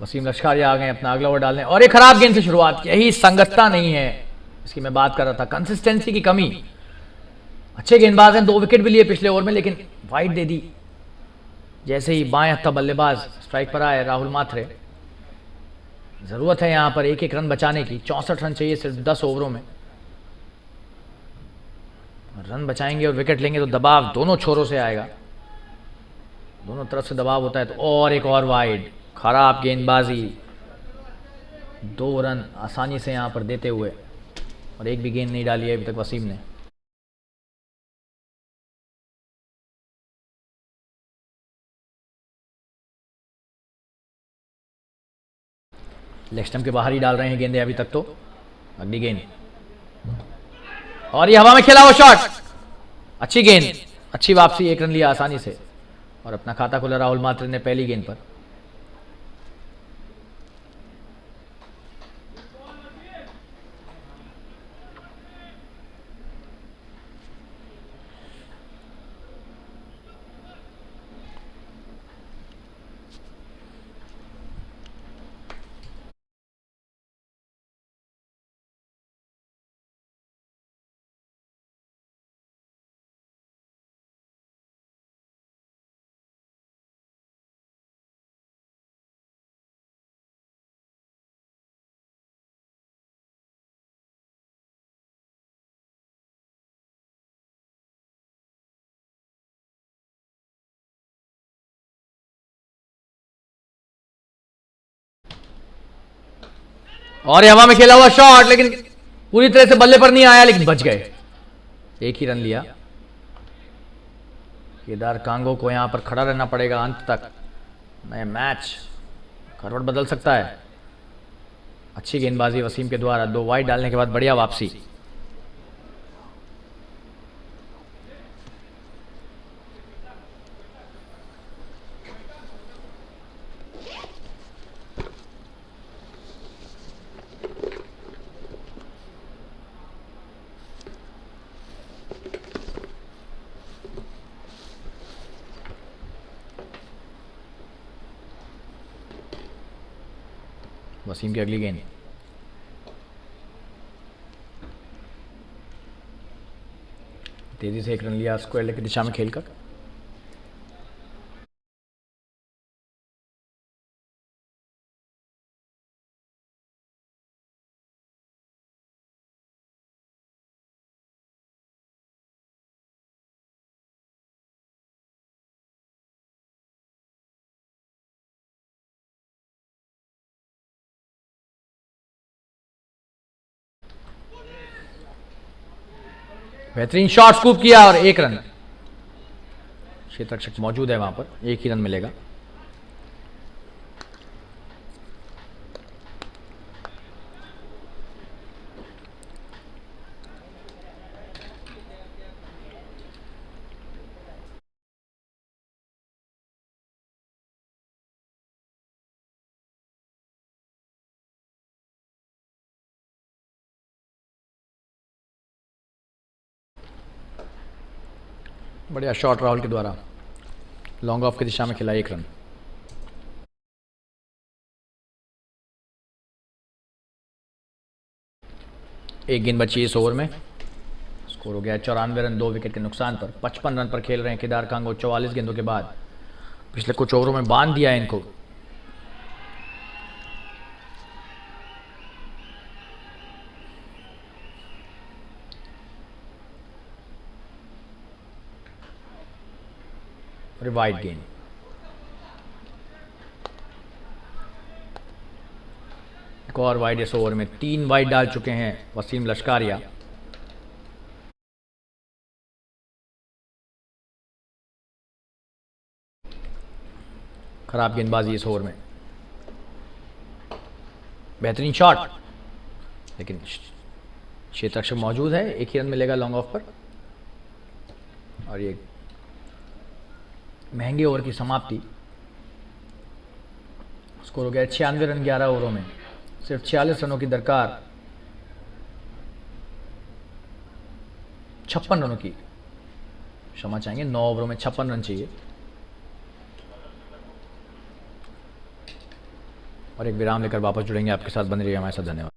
वसीम लश्कारी आ गए अपना अगला ओवर डालने, और एक खराब गेंद से शुरुआत। यही संगतता नहीं है, इसकी मैं बात कर रहा था, कंसिस्टेंसी की कमी। अच्छे गेंदबाज हैं, 2 विकेट भी लिए पिछले ओवर में, लेकिन वाइड दे दी। जैसे ही बाएं हत्था बल्लेबाज स्ट्राइक पर आए राहुल माथुरे, जरूरत है यहां पर एक एक रन बचाने की। 64 रन चाहिए सिर्फ 10 ओवरों में। रन बचाएंगे और विकेट लेंगे तो दबाव दोनों छोरों से आएगा, दोनों तरफ से दबाव होता है। तो और एक और वाइड, खराब गेंदबाजी। 2 रन आसानी से यहां पर देते हुए, और एक भी गेंद नहीं डाली है अभी तक वसीम ने। लेग स्टंप के बाहर ही डाल रहे हैं गेंदें अभी तक। तो अगली गेंद, और ये हवा में खेला हुआ शॉट, अच्छी गेंद, अच्छी वापसी, 1 रन लिया आसानी से, और अपना खाता खोला राहुल माथुरे ने पहली गेंद पर। और हवा में खेला हुआ शॉट, लेकिन पूरी तरह से बल्ले पर नहीं आया, लेकिन बच गए। 1 ही रन लिया। केदार कांगो को यहां पर खड़ा रहना पड़ेगा अंत तक, नया मैच करवट बदल सकता है। अच्छी गेंदबाजी वसीम के द्वारा, 2 वाइड डालने के बाद बढ़िया वापसी। वसीम की अगली गेंद, तेजी से 1 रन लिया स्क्वायर लेग की दिशा में खेलकर। बेहतरीन शॉट स्कूप किया और 1 रन। क्षेत्र रक्षक मौजूद है वहां पर, 1 ही रन मिलेगा। बढ़िया शॉट राहुल के द्वारा, लॉन्ग ऑफ की दिशा में खिला 1 रन। एक गेंद बची इस ओवर में, स्कोर हो गया 94 रन 2 विकेट के नुकसान पर। 55 रन पर खेल रहे हैं केदार कांगो 44 गेंदों के बाद। पिछले कुछ ओवरों में बांध दिया है इनको। वाइड गेंद, एक और वाइड इस ओवर में। 3 वाइड डाल चुके हैं वसीम लश्कारिया। खराब गेंदबाजी इस ओवर में। बेहतरीन शॉट, लेकिन क्षेत्र रक्षक मौजूद है, 1 ही रन मिलेगा लॉन्ग ऑफ पर। और ये महंगे ओवर की समाप्ति। स्कोर हो गया 96 रन 11 ओवरों में, सिर्फ 46 रनों की दरकार। 56 रनों की, क्षमा चाहेंगे, 9 ओवरों में 56 रन चाहिए। और एक विराम लेकर वापस जुड़ेंगे आपके साथ। बने रहिए हमारे साथ। धन्यवाद।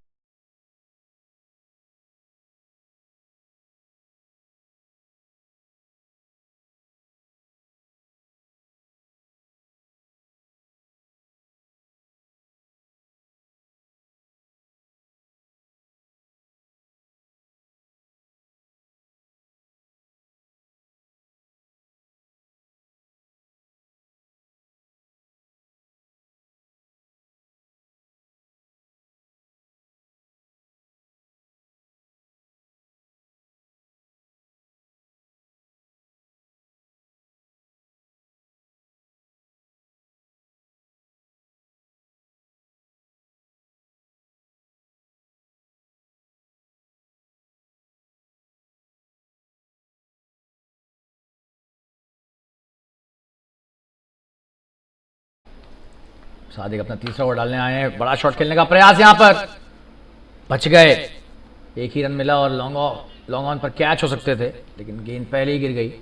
सादिक अपना तीसरा ओवर डालने आए हैं। बड़ा शॉट खेलने का प्रयास यहां पर, बच गए। एक ही रन मिला और लॉन्ग ऑन पर कैच हो सकते थे, लेकिन गेंद पहले ही गिर गई।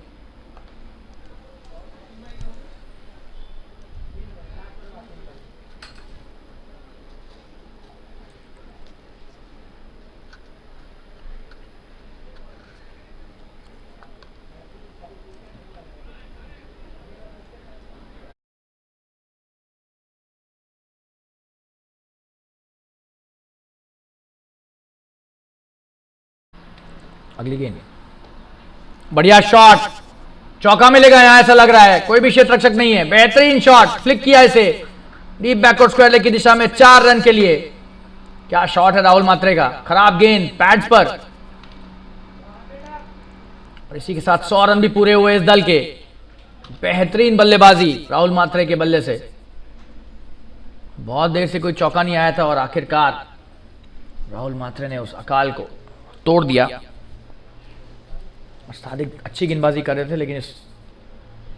अगली गेंद, बढ़िया शॉट, चौका मिलेगा यहां ऐसा लग रहा है। कोई भी क्षेत्र रक्षक नहीं है। बेहतरीन शॉट, फ्लिक किया इसे डीप बैकवर्ड स्क्वायर लेग की दिशा में 4 रन के लिए। क्या शॉट है राहुल मात्रे का। खराब गेंद पैड्स पर, और इसी के साथ 100 रन भी पूरे हुए इस दल के। बेहतरीन बल्लेबाजी राहुल मात्रे के बल्ले से। बहुत देर से कोई चौका नहीं आया था और आखिरकार राहुल मात्रे ने उस अकाल को तोड़ दिया। सादिक अच्छी गेंदबाजी कर रहे थे, लेकिन इस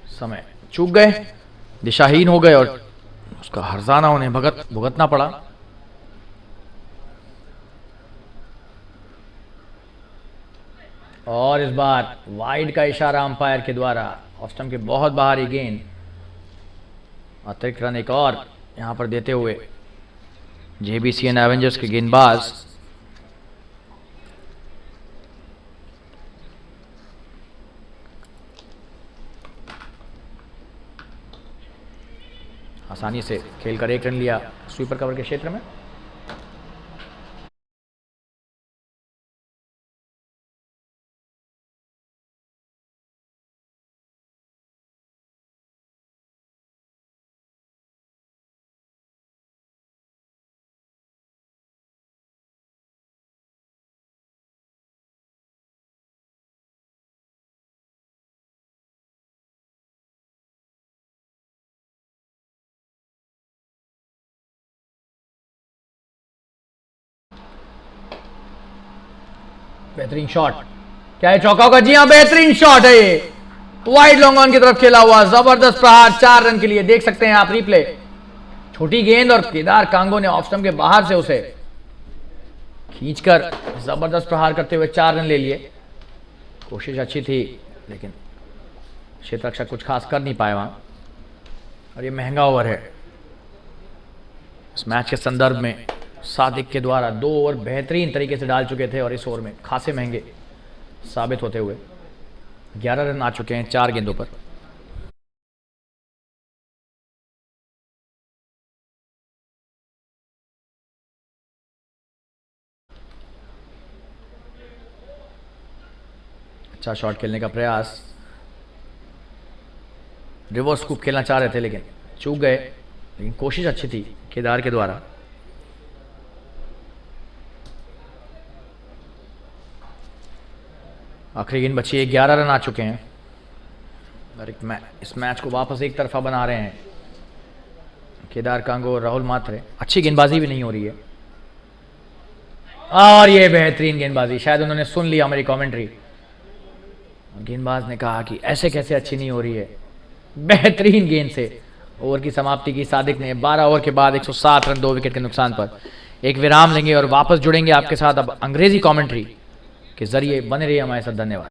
समय चूक गए, दिशाहीन हो गए और उसका हर्जाना उन्हें भुगतना पड़ा। और इस बार वाइड का इशारा अंपायर के द्वारा, ऑफ स्टंप के बहुत बाहर ही गेंद। अतिरिक्त रन एक और यहां पर देते हुए JBCN एवेंजर्स के गेंदबाज आसानी से खेलकर 1 रन लिया स्वीपर कवर के क्षेत्र में। बेहतरीन शॉट, क्या है चौका होगा? जी हां, बेहतरीन शॉट है ये, वाइड लॉन्ग ऑन की तरफ खेला हुआ जबरदस्त प्रहार 4 रन के लिए। देख सकते हैं आप रिप्ले। छोटी गेंद और केदार कांगो ने ऑफ स्टंप के बाहर से उसे खींचकर जबरदस्त प्रहार करते हुए 4 रन ले लिए। कोशिश अच्छी थी, लेकिन क्षेत्र रक्षक कुछ खास कर नहीं पाए वहां। और ये महंगा ओवर है इस मैच के संदर्भ में। सादिक के द्वारा 2 ओवर बेहतरीन तरीके से डाल चुके थे और इस ओवर में खासे महंगे साबित होते हुए 11 रन आ चुके हैं 4 गेंदों पर। अच्छा शॉट खेलने का प्रयास, रिवर्स स्कूप खेलना चाह रहे थे लेकिन चूक गए। लेकिन कोशिश अच्छी थी केदार के द्वारा। आखिरी गेंद बची है, 11 रन आ चुके हैं और इस मैच को वापस एक तरफा बना रहे हैं केदार कांगो और राहुल मात्रे। अच्छी गेंदबाजी भी नहीं हो रही है और ये बेहतरीन गेंदबाजी। शायद उन्होंने सुन लिया मेरी कमेंट्री। गेंदबाज ने कहा कि ऐसे कैसे अच्छी नहीं हो रही है। बेहतरीन गेंद से ओवर की समाप्ति की सादिक ने। 12 ओवर के बाद 107 रन 2 विकेट के नुकसान पर। एक विराम लेंगे और वापस जुड़ेंगे आपके साथ अब अंग्रेजी कमेंट्री के जरिए। बने रहिए हमारे साथ। धन्यवाद।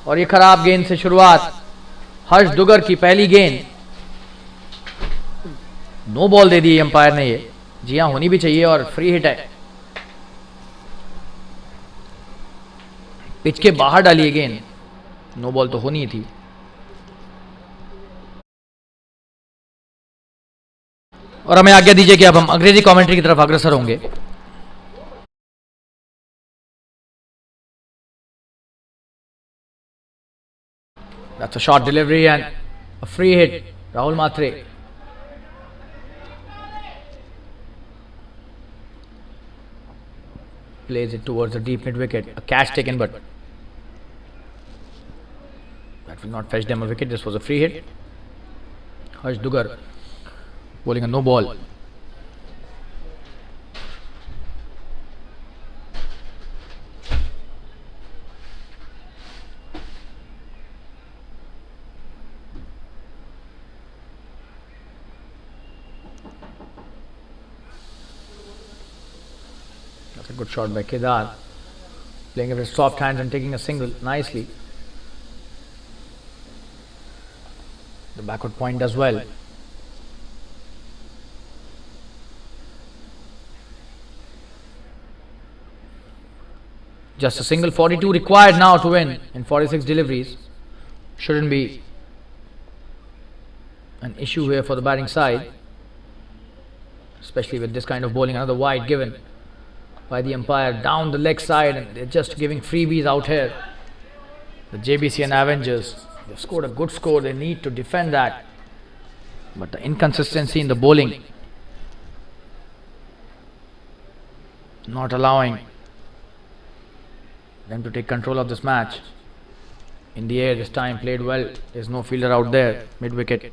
और ये खराब गेंद से शुरुआत हर्ष दुगर की पहली गेंद। नो बॉल दे दी अंपायर ने, ये जी हाँ होनी भी चाहिए और फ्री हिट है। पिच के बाहर डाली है गेंद, नो बॉल तो होनी ही थी। और हमें आज्ञा दीजिए कि अब हम अंग्रेजी कमेंट्री की तरफ अग्रसर होंगे। That's a short delivery and a free hit. Rahul Matre. Plays it towards the deep mid wicket. A catch taken, but that will not fetch them a wicket. This was a free hit. Harsh Dugar bowling a no ball. That's a good shot by Kedar. Playing it with soft hands and taking a single nicely. The backward point does well. Just a single, 42 required now to win in 46 deliveries. Shouldn't be an issue here for the batting side, especially with this kind of bowling. Another wide given by the umpire down the leg side, and they're just giving freebies out here. The JBC and Avengers, they've scored a good score. They need to defend that, but the inconsistency in the bowling not allowing them to take control of this match. In the air this time, played well. There's no fielder out there. Mid wicket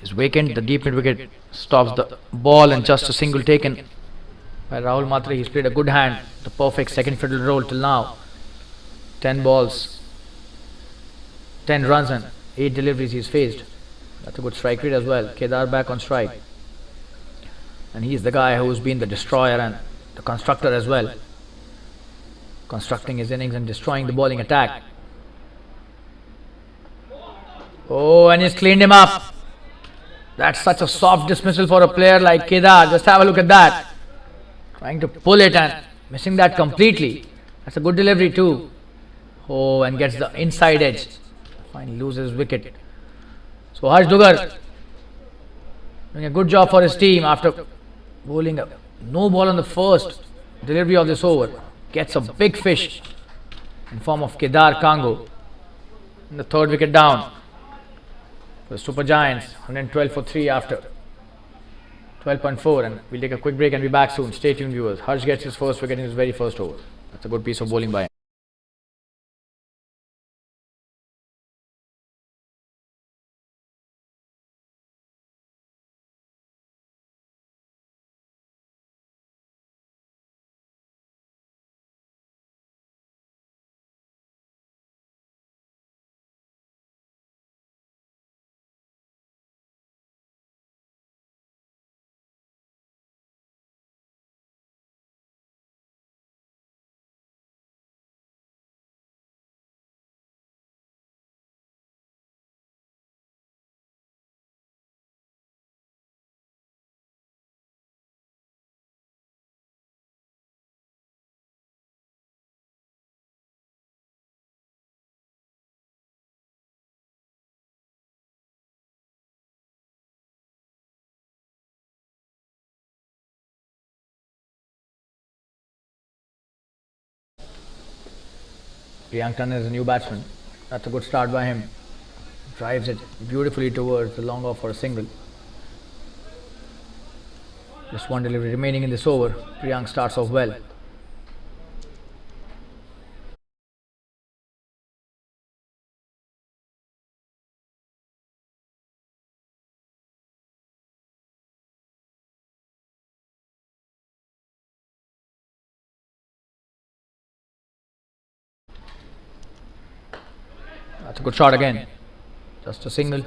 is vacant. The deep mid wicket stops the ball, and just a single taken by Rahul Matre. He's played a good hand, the perfect second fiddle role till now. 10 balls, 10 runs and 8 deliveries he's faced. That's a good strike rate as well. Kedar back on strike, and he's the guy who's been the destroyer and the constructor as well, constructing his innings and destroying the bowling attack. Oh, and he's cleaned him up. That's such a soft dismissal for a player like Kedar. Just have a look at that. Trying to pull it and missing that completely. That's a good delivery too. Oh, and gets the inside edge. Finally loses wicket. So Harsh Dugar doing a good job for his team after bowling a no ball on the first delivery of this over. Gets a big fish in form of Kedar Kango. And the third wicket down for the Supergiants. 112 for 3 after 12.4, and we'll take a quick break and be back soon. Stay tuned, viewers. Harsh gets his first wicket in his very first over. That's a good piece of bowling by him. Priyank Thakur is a new batsman. That's a good start by him. Drives it beautifully towards the long off for a single. Just one delivery remaining in this over. Priyank starts off well. That's a good shot again. Just a single.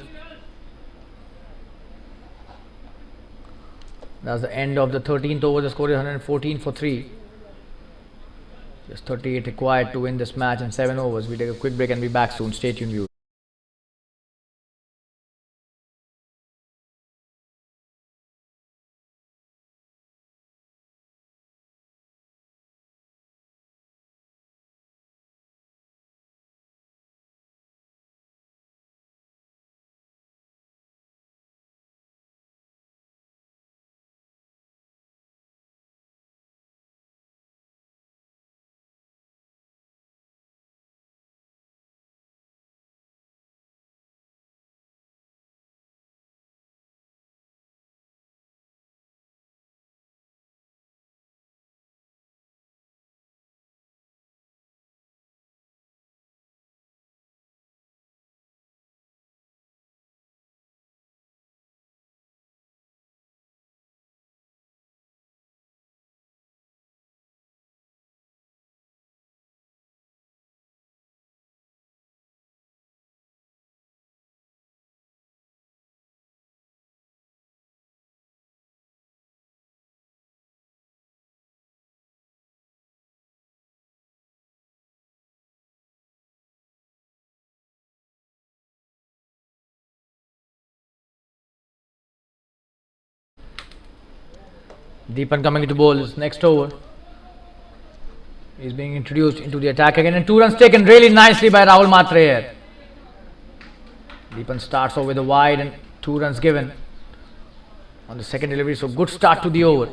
That's the end of the 13th over. The score is 114 for 3. Just 38 required to win this match in 7 overs. We take a quick break and be back soon. Stay tuned, viewers. Deepan coming into bowl is next over. He's being introduced into the attack again, and 2 runs taken really nicely by Rahul Matre here. Deepan starts off with a wide and 2 runs given on the second delivery, so good start to the over.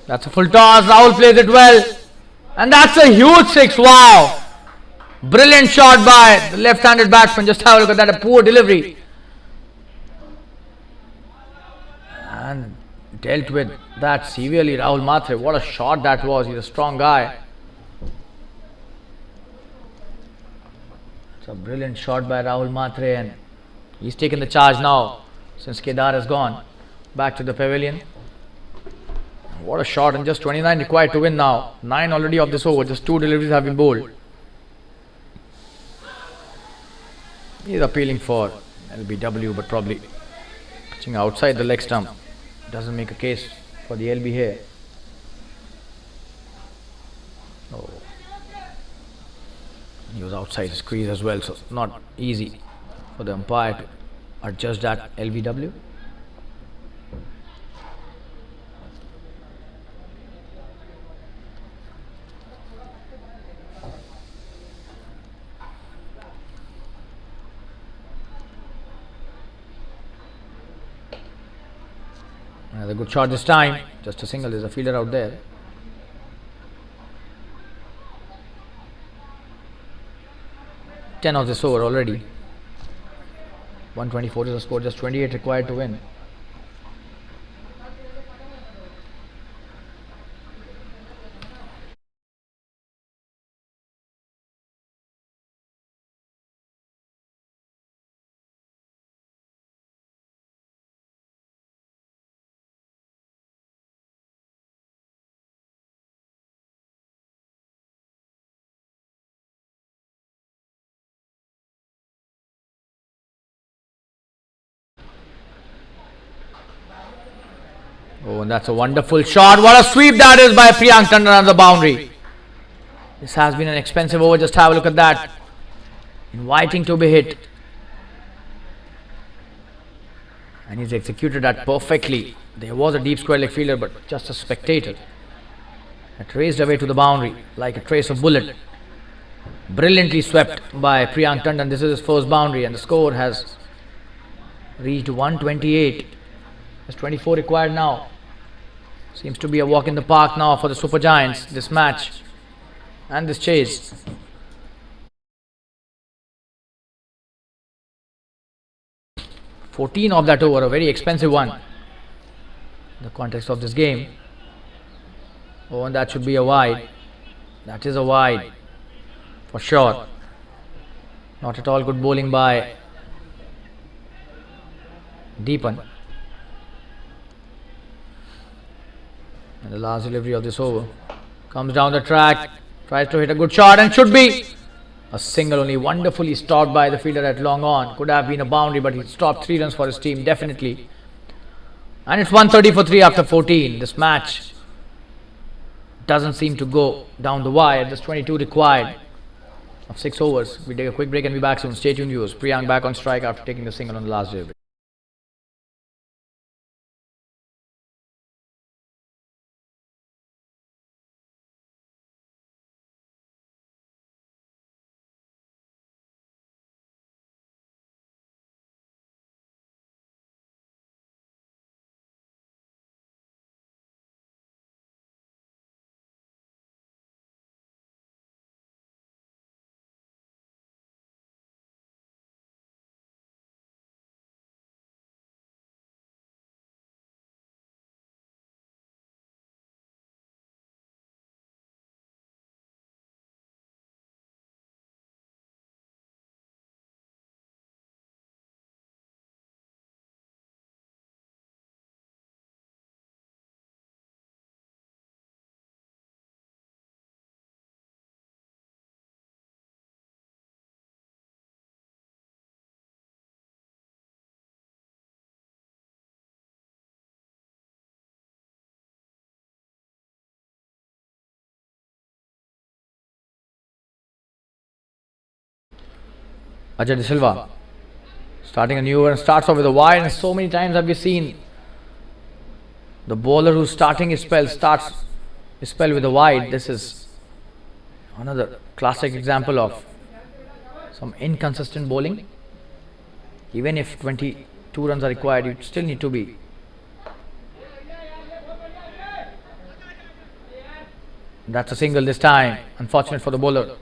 That's a full toss. Rahul plays it well. And that's a huge 6. Wow. Brilliant shot by the left-handed batsman. Just have a look at that. A poor delivery. And dealt with that severely, Rahul Matre. What a shot that was. He's a strong guy. It's a brilliant shot by Rahul Matre. And he's taken the charge now since Kedar has gone back to the pavilion. What a shot, and just 29 required to win now. 9 already of this over, just 2 deliveries have been bowled. He's appealing for LBW, but probably pitching outside the leg stump. Doesn't make a case for the LB here. Oh. He was outside his crease as well, so not easy for the umpire to adjust that LBW. Another good shot this time. Just a single. There's a fielder out there. Ten of this over already. 124 is the score. Just 28 required to win. Oh, and that's a wonderful shot. What a sweep that is by Priyank Tandon on the boundary. This has been an expensive over. Just have a look at that. Inviting to be hit. And he's executed that perfectly. There was a deep square leg fielder, but just a spectator. It raced away to the boundary like a trace of bullet. Brilliantly swept by Priyank Tandon. This is his first boundary, and the score has reached 128. There's 24 required now. Seems to be a walk in the park now for the Supergiants, this match and this chase. $14 of that over, a very expensive one in the context of this game. Oh, and that should be a wide. That is a wide for sure. Not at all good bowling by Deepan. And the last delivery of this over. Comes down the track, tries to hit a good shot and should be a single only. Wonderfully stopped by the fielder at long on. Could have been a boundary, but he stopped 3 runs for his team, definitely. And it's 130 for 3 after 14. This match doesn't seem to go down the wire. Just 22 required of 6 overs. We take a quick break and be back soon. Stay tuned, viewers. Priyank back on strike after taking the single on the last delivery. Jfsc Tsl starting a new over and starts off with a wide, and so many times have we seen the bowler who's starting his spell starts his spell with a wide. This is another classic example of some inconsistent bowling. Even if 22 runs are required, you still need to be that's a single this time. Unfortunate for the bowler.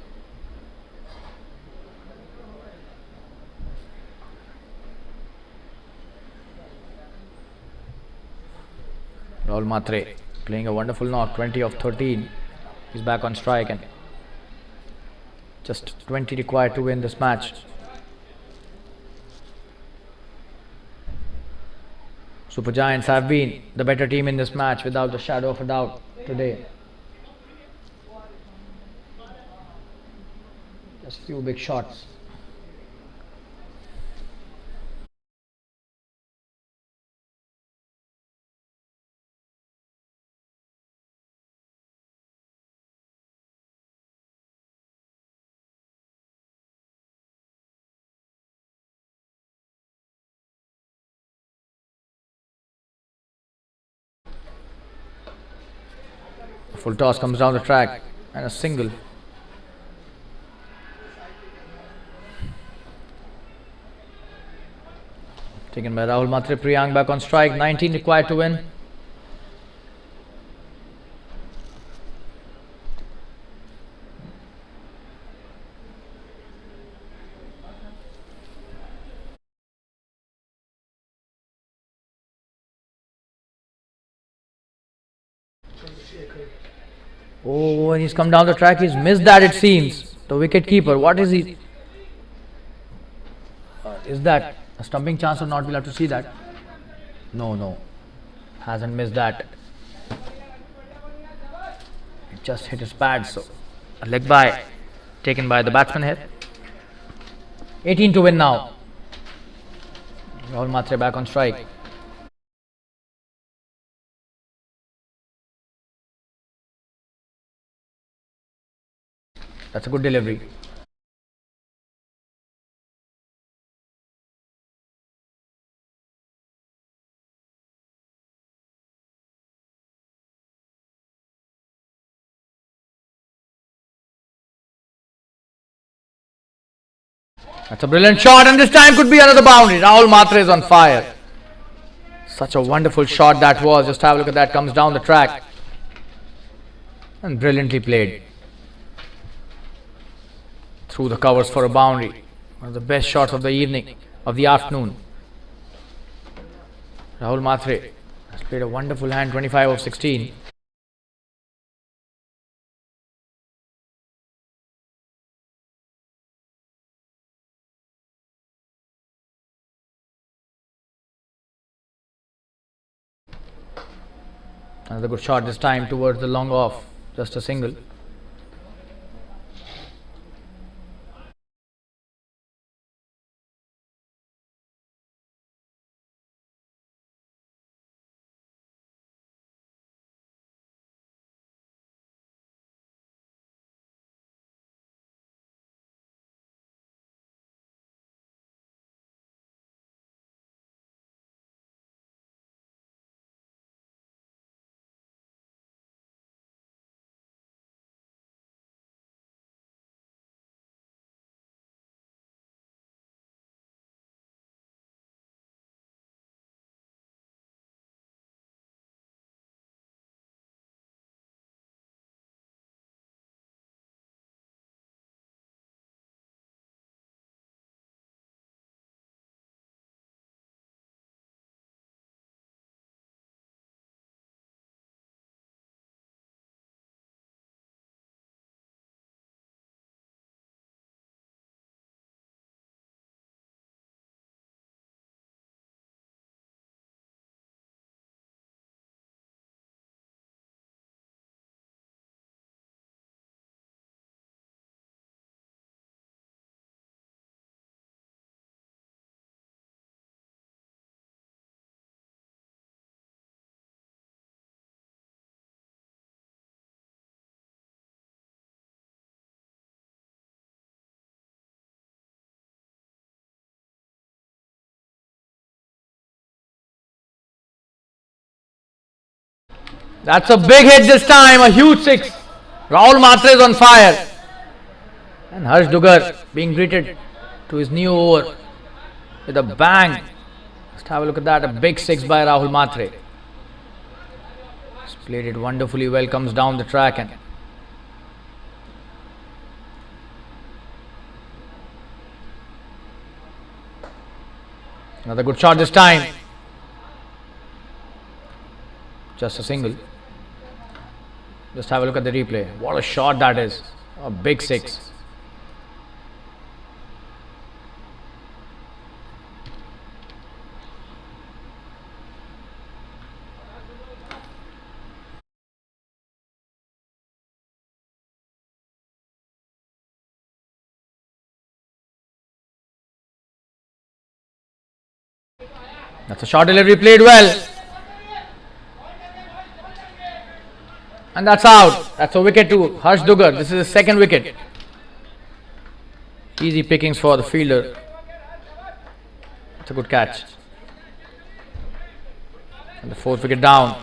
Rahul Matre playing a wonderful knock, 20 of 13. He's back on strike and just 20 required to win this match. Supergiants have been the better team in this match without the shadow of a doubt today. Just few big shots. Full toss comes down the track and a single. Taken by Rahul Matre. Priyank back on strike, 19 required to win. Oh, and he's come down the track. He's missed that, it seems. The wicket keeper. What is he? Is that a stumping chance or not? We'll have to see that. No. Hasn't missed that. It just hit his pad. So a leg bye taken by the batsman here. 18 to win now. Rahul Matre back on strike. That's a good delivery. That's a brilliant shot, and this time could be another boundary. Rahul Matre is on fire. Such a wonderful shot that was. Just have a look at that. Comes down the track. And brilliantly played. Through the covers for a boundary. One of the best shots of the evening, of the afternoon. Rahul Matre has played a wonderful hand, 25 of 16. Another good shot this time towards the long off. Just a single. That's a big hit this time, a huge six. Rahul Matre is on fire. And Harsh Dugar being greeted to his new over with a bang. Just have a look at that, a big six by Rahul Matre. He's played it wonderfully well, comes down the track and another good shot this time. Just a single. Just have a look at the replay. What a shot that is. A big six. That's a short delivery played well. And that's out. That's a wicket to Harsh Dugar. This is his second wicket. Easy pickings for the fielder. It's a good catch. And the fourth wicket down.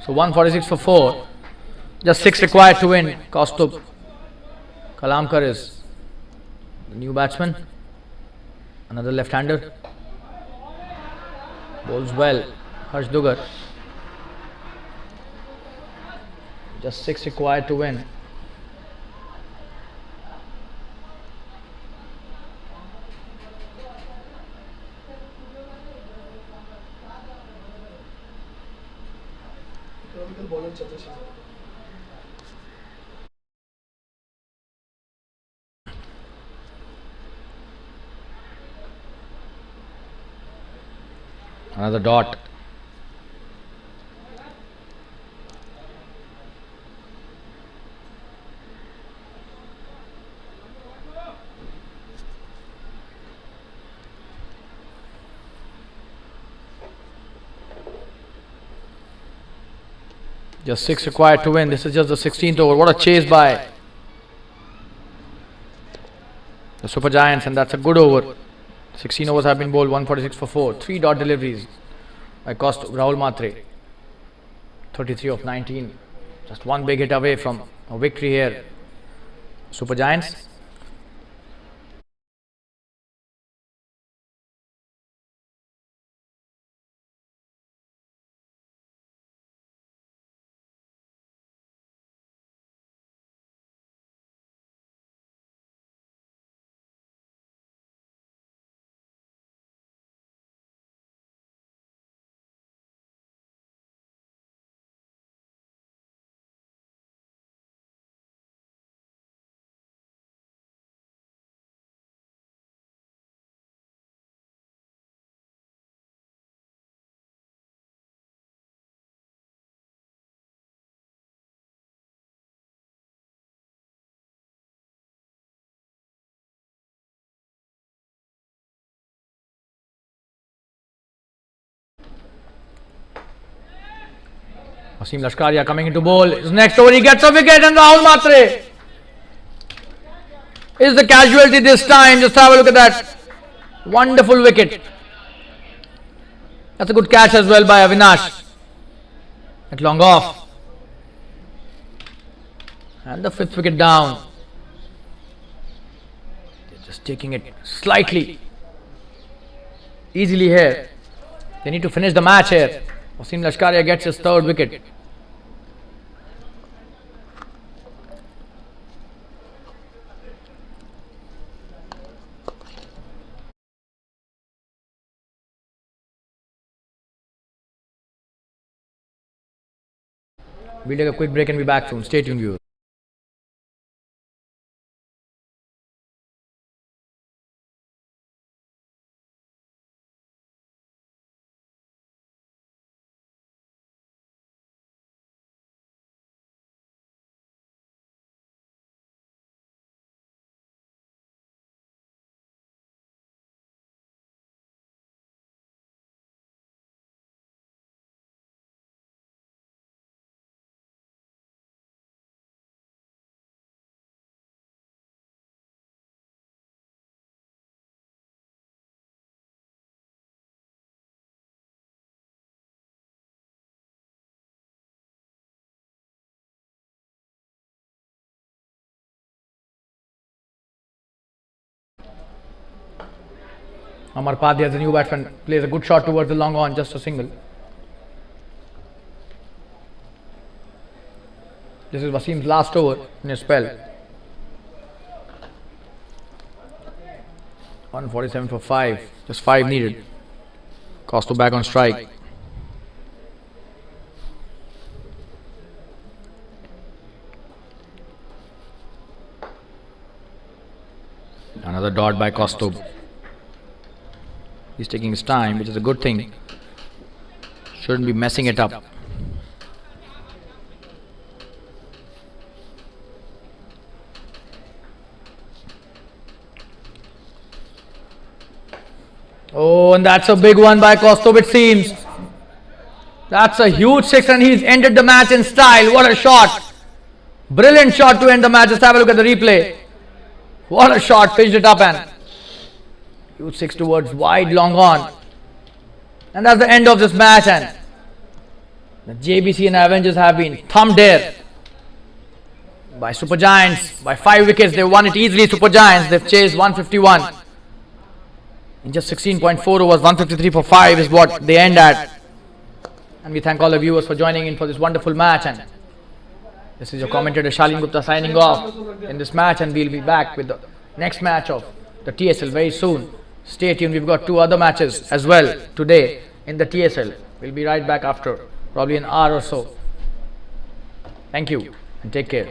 So 146 for 4. Just 6 required to win. Kaustubh Kalamkar is the new batsman. Another left-hander. Bowls well. Harsh Dugar. Just 6 required to win. Another dot. Just 6 required to win. This is just the 16th over. What a chase by the Supergiants, and that's a good over. 16 overs have been bowled, 146 for 4. 3 dot deliveries by Rahul Matre. 33 of 19. Just one big hit away from a victory here. Supergiants. Wasim Lashkaria coming into bowl. His next over, he gets a wicket, and Rahul Matre is the casualty this time. Just have a look at that. Wonderful wicket. That's a good catch as well by Avinash. At long off. And the 5th wicket down. They're just taking it slightly easily here. They need to finish the match here. Wasim Lashkaria gets his 3rd wicket. We'll take a quick break and be back soon. Stay tuned, viewers. Amar Padya as the new batsman plays a good shot towards the long on, just a single. This is Wasim's last over in his spell. 147 for 5, just 5 needed. Costo back on strike. Another dot by Costo. He's taking his time, which is a good thing. Shouldn't be messing it up. Oh, and that's a big one by Costo, it seems. That's a huge 6, and he's ended the match in style. What a shot. Brilliant shot to end the match. Just have a look at the replay. What a shot. Pitched it up and huge 6 towards wide long on. And that's the end of this match, and the JBC and Avengers have been thumped here by Supergiants. By 5 wickets, they won it easily. Supergiants, they've chased 151. In just 16.4 overs, 153 for 5 is what they end at. And we thank all the viewers for joining in for this wonderful match. And this is your commentator Shalin Gupta signing off in this match, and we'll be back with the next match of the TSL very soon. Stay tuned, we've got 2 other matches as well today in the TSL. We'll be right back after probably an hour or so. Thank you and take care.